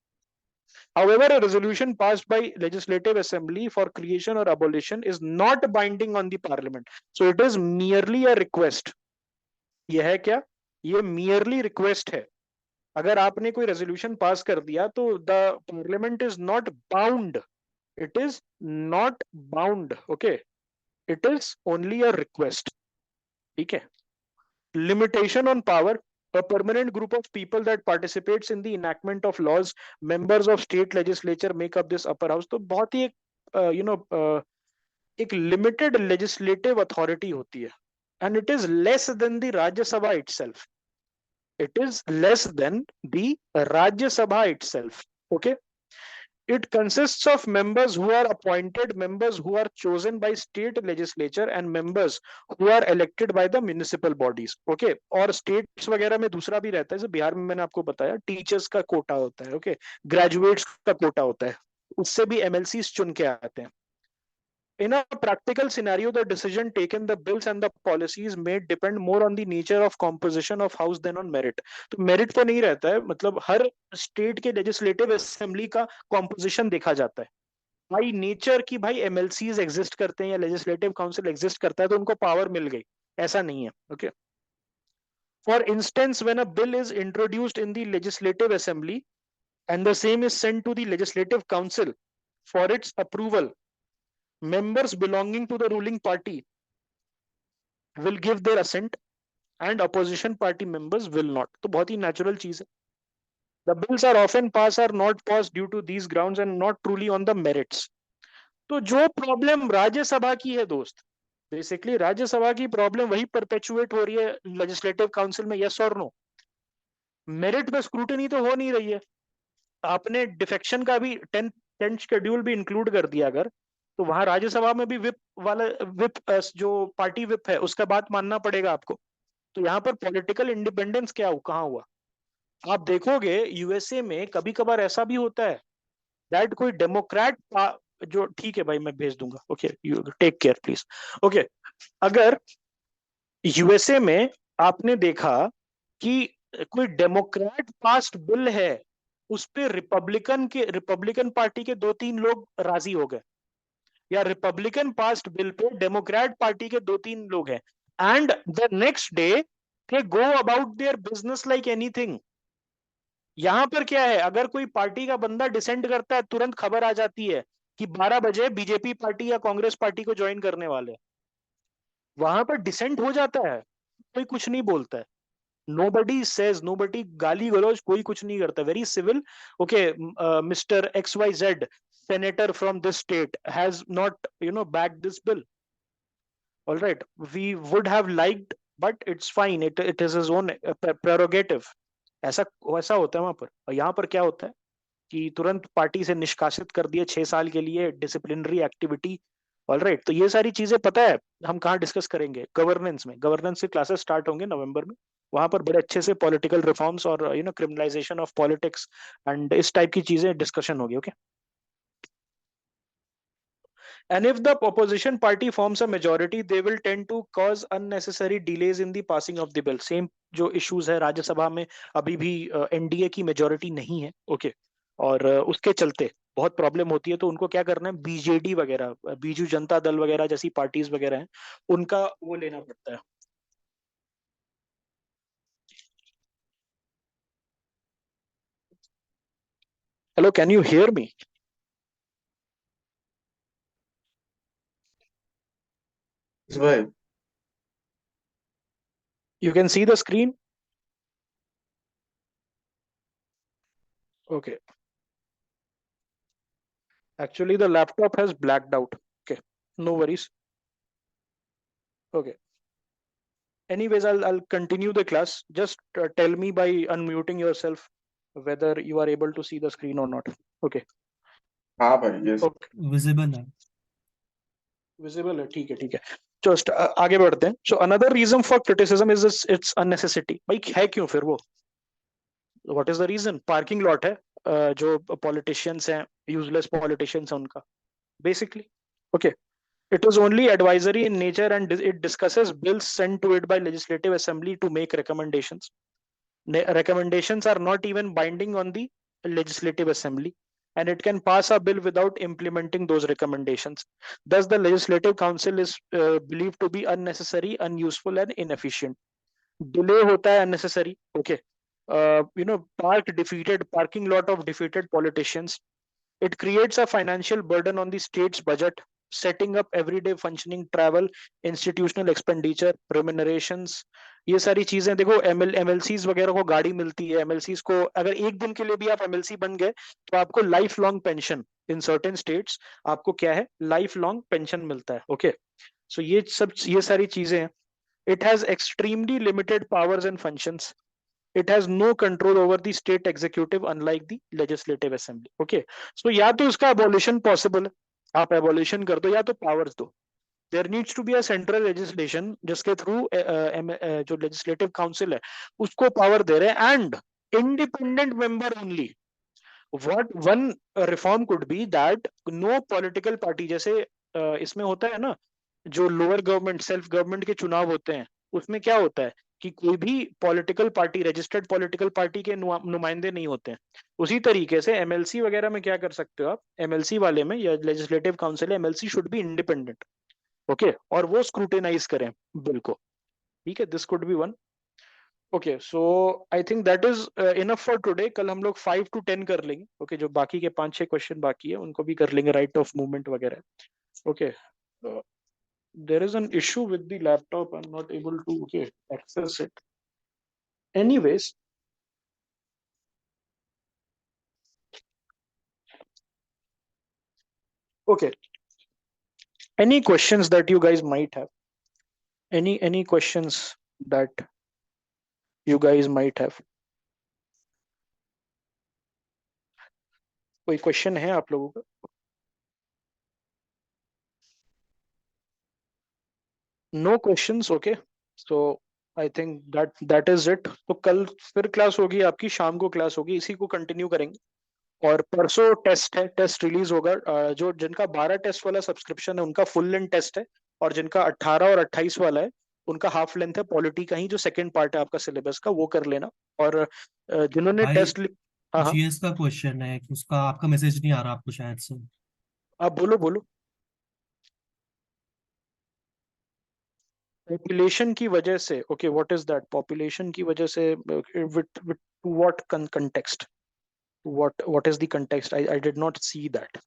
However, a resolution passed by legislative assembly for creation or abolition is not binding on the parliament. So it is merely a request. यह है क्या? ये merely request है। अगर आपने कोई रेजोल्यूशन पास कर दिया तो the parliament is not bound, it is not bound. Okay, it is only a request. ठीक है। Limitation on power. A permanent group of people that participates in the enactment of laws, members of state legislature make up this upper house. तो बहुत ही एक limited legislative authority होती है, and it is less than the Rajya Sabha itself. It is less than the Rajya Sabha itself. Okay. It consists of members who are appointed, members who are chosen by state legislature, and members who are elected by the municipal bodies. Okay, और states वगैरह में दूसरा भी रहता है, जैसे बिहार में मैंने आपको बताया टीचर्स का कोटा होता है, okay, ग्रेजुएट्स का कोटा होता है, उससे भी एमएलसीज चुन के आते हैं। In a practical scenario, the decision taken, the bills and the policies may depend more on the nature of composition of house than on merit. तो merit तो नहीं रहता है, मतलब हर स्टेट के लेजिस्लेटिव असेंबली का कॉम्पोजिशन देखा जाता है बाई नेचर की भाई एमएलसीज एग्जिस्ट करते हैं या लेजिस्लेटिव काउंसिल एग्जिस्ट करता है तो उनको पावर मिल गई, ऐसा नहीं है। Okay, for instance when a bill is introduced in the legislative assembly and the same is sent to the legislative council for its approval, members belonging to the ruling party will give their assent and opposition party members will not. तो बहुत ही natural चीज है। The bills are often passed or not passed due to these grounds and not truly on the merits. तो जो problem Rajya Sabha की है दोस्त, basically Rajya Sabha की प्रॉब्लम वही परपेचुएट हो रही है लेजिस्लेटिव काउंसिल में, यस और नो। मेरिट में स्क्रूटनी तो हो नहीं रही है। आपने डिफेक्शन का भी 10th शेड्यूल भी इंक्लूड कर दिया अगर, तो वहां राज्यसभा में भी विप वाला विप जो पार्टी विप है उसका बात मानना पड़ेगा आपको। तो यहाँ पर पॉलिटिकल इंडिपेंडेंस क्या कहाँ हुआ? आप देखोगे यूएसए में कभी कभार ऐसा भी होता है दैट कोई डेमोक्रेट जो, ठीक है भाई मैं भेज दूंगा, okay, you take care please. Okay, अगर यूएसए में आपने देखा कि कोई डेमोक्रेट पास्ट बिल है, उस पे रिपब्लिकन पार्टी के 2-3 लोग राजी हो गए, या Republican past bill pay Democrat party के 2-3 लोग हैं, and the next day they go about their business like anything. यहां पर क्या है, अगर कोई पार्टी का बंदा डिसेंड करता है तुरंत खबर आ जाती है कि 12 बजे बीजेपी पार्टी या कांग्रेस पार्टी को ज्वाइन करने वाले। वहां पर डिसेंट हो जाता है, कोई कुछ नहीं बोलता है, नोबडी सेज, नोबडी गाली गलौज कोई कुछ नहीं करता, very civil. Okay, mister XYZ senator from this state has not backed this bill. All right, we would have liked, but it's fine, it is his own prerogative. ऐसा वैसा होता है वहां पर। और यहाँ पर क्या होता है कि तुरंत पार्टी से निष्कासित कर दिए 6 साल के लिए, डिसिप्लिनरी एक्टिविटी। ऑल राइट, तो ये सारी चीजें पता है हम कहाँ डिस्कस करेंगे? गवर्नेंस में। गवर्नेंस के क्लासेस स्टार्ट होंगे नवंबर में, वहां पर बड़े अच्छे से पॉलिटिकल रिफॉर्म्स और क्रिमिनलाइजेशन ऑफ पॉलिटिक्स एंड इस टाइप की चीजें डिस्कशन होगी। Okay, and if the opposition party forms a majority they will tend to cause unnecessary delays in the passing of the bill. Same जो issues है राज्यसभा में, अभी भी एनडीए की मेजोरिटी नहीं है, ओके, और उसके चलते बहुत प्रॉब्लम होती है, तो उनको क्या करना है, बीजेडी वगैरह, बीजू जनता दल वगैरह जैसी पार्टीज वगैरह हैं, उनका वो लेना पड़ता है। Hello, can you hear me? भाई you can see the screen? Okay, actually the laptop has blacked out. Okay, no worries. Okay, anyways, I'll continue the class. Just tell me by unmuting yourself whether you are able to see the screen or not. Okay. हाँ भाई yes Okay, visible है। visible है, ठीक है ठीक है। Just आगे बढ़ते हैं। So another reason for criticism is its unnecessity. भाई है क्यों फिर वो? What is the reason? Parking lot है, जो पॉलिटिशियंस हैं, यूजलेस पॉलिटिशियंस हैं उनका, basically. Okay, it is only advisory in nature and it discusses bills sent to it by legislative assembly to make recommendations. Recommendations are not even binding on the legislative assembly, and it can pass a bill without implementing those recommendations. Thus the legislative council is believed to be unnecessary, unuseful and inefficient. Delay hota hai unnecessary. Okay, parking lot of defeated politicians. It creates a financial burden on the state's budget, setting up everyday functioning travel, institutional expenditure, remunerations. ये सारी चीजें देखो, MLCs वगैरह को गाड़ी मिलती है, MLCs को अगर एक दिन के लिए भी आप एमएलसी बन गए तो आपको life long pension, in certain states आपको क्या है, लाइफ लॉन्ग पेंशन मिलता है। ओके, सो ये सारी चीजें हैं। It has extremely limited powers and functions. it has no control over the state executive unlike the legislative assembly. Okay, so या तो इसका abolition possible है, आप abolition कर दो, या तो powers दो। there needs to be a central legislation जिसके थ्रू जो legislative council है उसको power दे रहे हैं, and independent member only. what one reform could be that no political party, जैसे इसमें होता है ना, जो लोअर गवर्नमेंट, सेल्फ गवर्नमेंट के चुनाव होते हैं, उसमें क्या होता है कि कोई भी political party, registered political party के नुमाइंदे नहीं होते हैं। उसी तरीके से एमएलसी वगैरह में क्या कर सकते हो आप, एमएलसी वाले में या legislative council, MLC should be independent. Okay, और वो स्क्रूटिनाइज करें बिल को। ठीक है, this could be one. Okay, so I think that is enough for today. कल हम लोग 5 to 10 कर लेंगे। ओके, जो बाकी के 5-6 क्वेश्चन बाकी है उनको भी कर लेंगे, राइट ऑफ मूवमेंट वगैरह। Okay, there is an issue with the laptop. I'm not able to access it. Anyways, okay, any questions that you guys might have? Any questions that you guys might have? कोई question है आप लोगों का? No questions? Okay, so I think that is it. तो कल फिर class होगी आपकी, शाम को क्लास होगी, इसी को कंटिन्यू करेंगे। और परसों टेस्ट है, टेस्ट रिलीज होगा। जो जिनका 12 टेस्ट वाला सब्सक्रिप्शन है उनका फुल लेंथ टेस्ट है, और जिनका 18 और 28 वाला है उनका हाफ लेंथ है। पॉलिटी का ही जो सेकंड पार्ट है आपका सिलेबस का, वो कर लेना। और जिन्होंने भाई टेस्ट, हाँ हाँ, जीएस का क्वेश्चन है, उसका आपका मैसेज नहीं आ रहा आपको शायद से। आप बोलो बोलो। पॉपुलेशन की वजह से, okay, what is that? Population की वजह से, with what context? what is the context? I did not see that.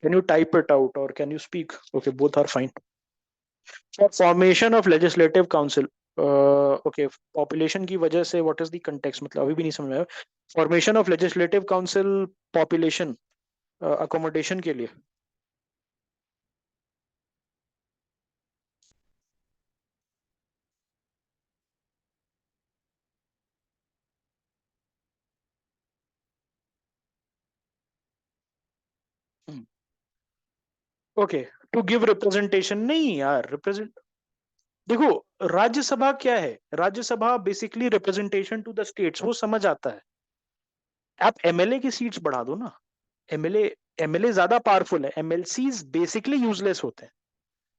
Can you type it out or can you speak? Okay, both are fine. For formation of legislative council, okay, population की वजह से what is the context? मतलब अभी भी नहीं समझ में आया। Formation of legislative council, population accommodation के लिए। ओके, टू गिव रिप्रेजेंटेशन नहीं यार, रिप्रेजेंट, देखो राज्यसभा क्या है, Rajya Sabha basically representation to the states, वो समझ आता है। आप एमएलए की सीट्स बढ़ा दो ना। एमएलए एमएलए ज्यादा पावरफुल है, एमएलसीज बेसिकली यूजलेस होते हैं।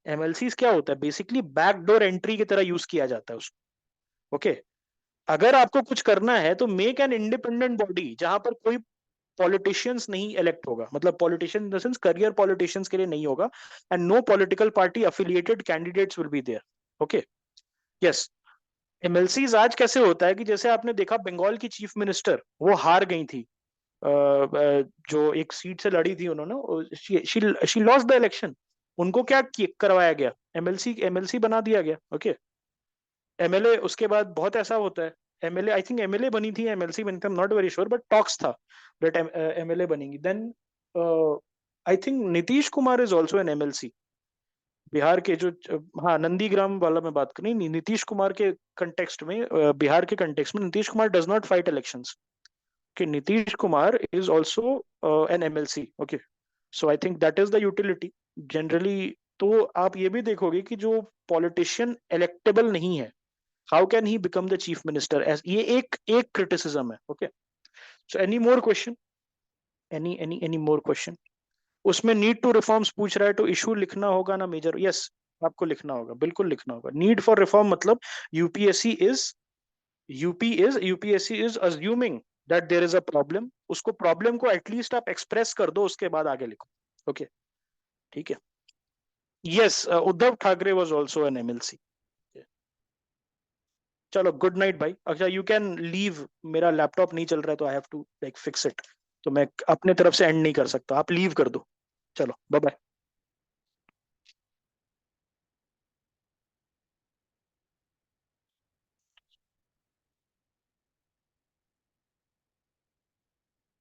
एमएलसीज क्या होता है, बेसिकली बैकडोर एंट्री की तरह यूज किया जाता है उसको। ओके, अगर आपको कुछ करना है तो मेक एन इंडिपेंडेंट बॉडी जहां पर कोई पॉलिटिशियंस नहीं इलेक्ट होगा, मतलब politician in the sense career politicians के लिए नहीं होगा, and no political party affiliated candidates will be there. Okay, yes. MLCs आज कैसे होता है कि जैसे आपने देखा बंगाल की चीफ मिनिस्टर वो हार गई थी, जो एक सीट से लड़ी थी उन्होंने, शी लॉस्ट द इलेक्शन। उनको क्या करवाया गया, एमएलसी एमएलसी बना दिया गया। ओके, एमएलए उसके बाद बहुत ऐसा होता है, एमएलए आई थिंक एमएलए बनी थी, एमएलसी बनी थी, I am not very sure, but talks था दैट एमएलए बनेंगी। Then I think Nitish Kumar is also an MLC, Bihar के जो, हाँ नंदीग्राम वाला मैं बात कर नहीं, नीतीश कुमार के कंटेक्स्ट में, बिहार के कंटेक्स्ट में Nitish Kumar does not fight elections. कि Nitish Kumar is also an MLC. Okay, so I think that is the utility generally. तो आप ये भी देखोगे कि जो पॉलिटिशियन इलेक्टेबल नहीं है, how can he become the chief minister, ये एक एक क्रिटिसिज्म है। Okay, so any more question, any more question? उसमें नीड टू रिफॉर्म्स पूछ रहा है, तो इशू लिखना होगा ना मेजर? यस, आपको लिखना होगा, बिल्कुल लिखना होगा। नीड फॉर रिफॉर्म मतलब UPSC is UPSC is assuming that there is a problem, उसको प्रॉब्लम को एटलीस्ट आप एक्सप्रेस कर दो, उसके बाद आगे लिखो। ओके, ठीक है। Yes, Uddhav Thackeray was also an MLC. चलो, गुड नाइट भाई। अच्छा, यू कैन लीव, मेरा लैपटॉप नहीं चल रहा है तो I have to like fix it, तो मैं अपने तरफ से एंड नहीं कर सकता, आप लीव कर दो। चलो, बाय बाय।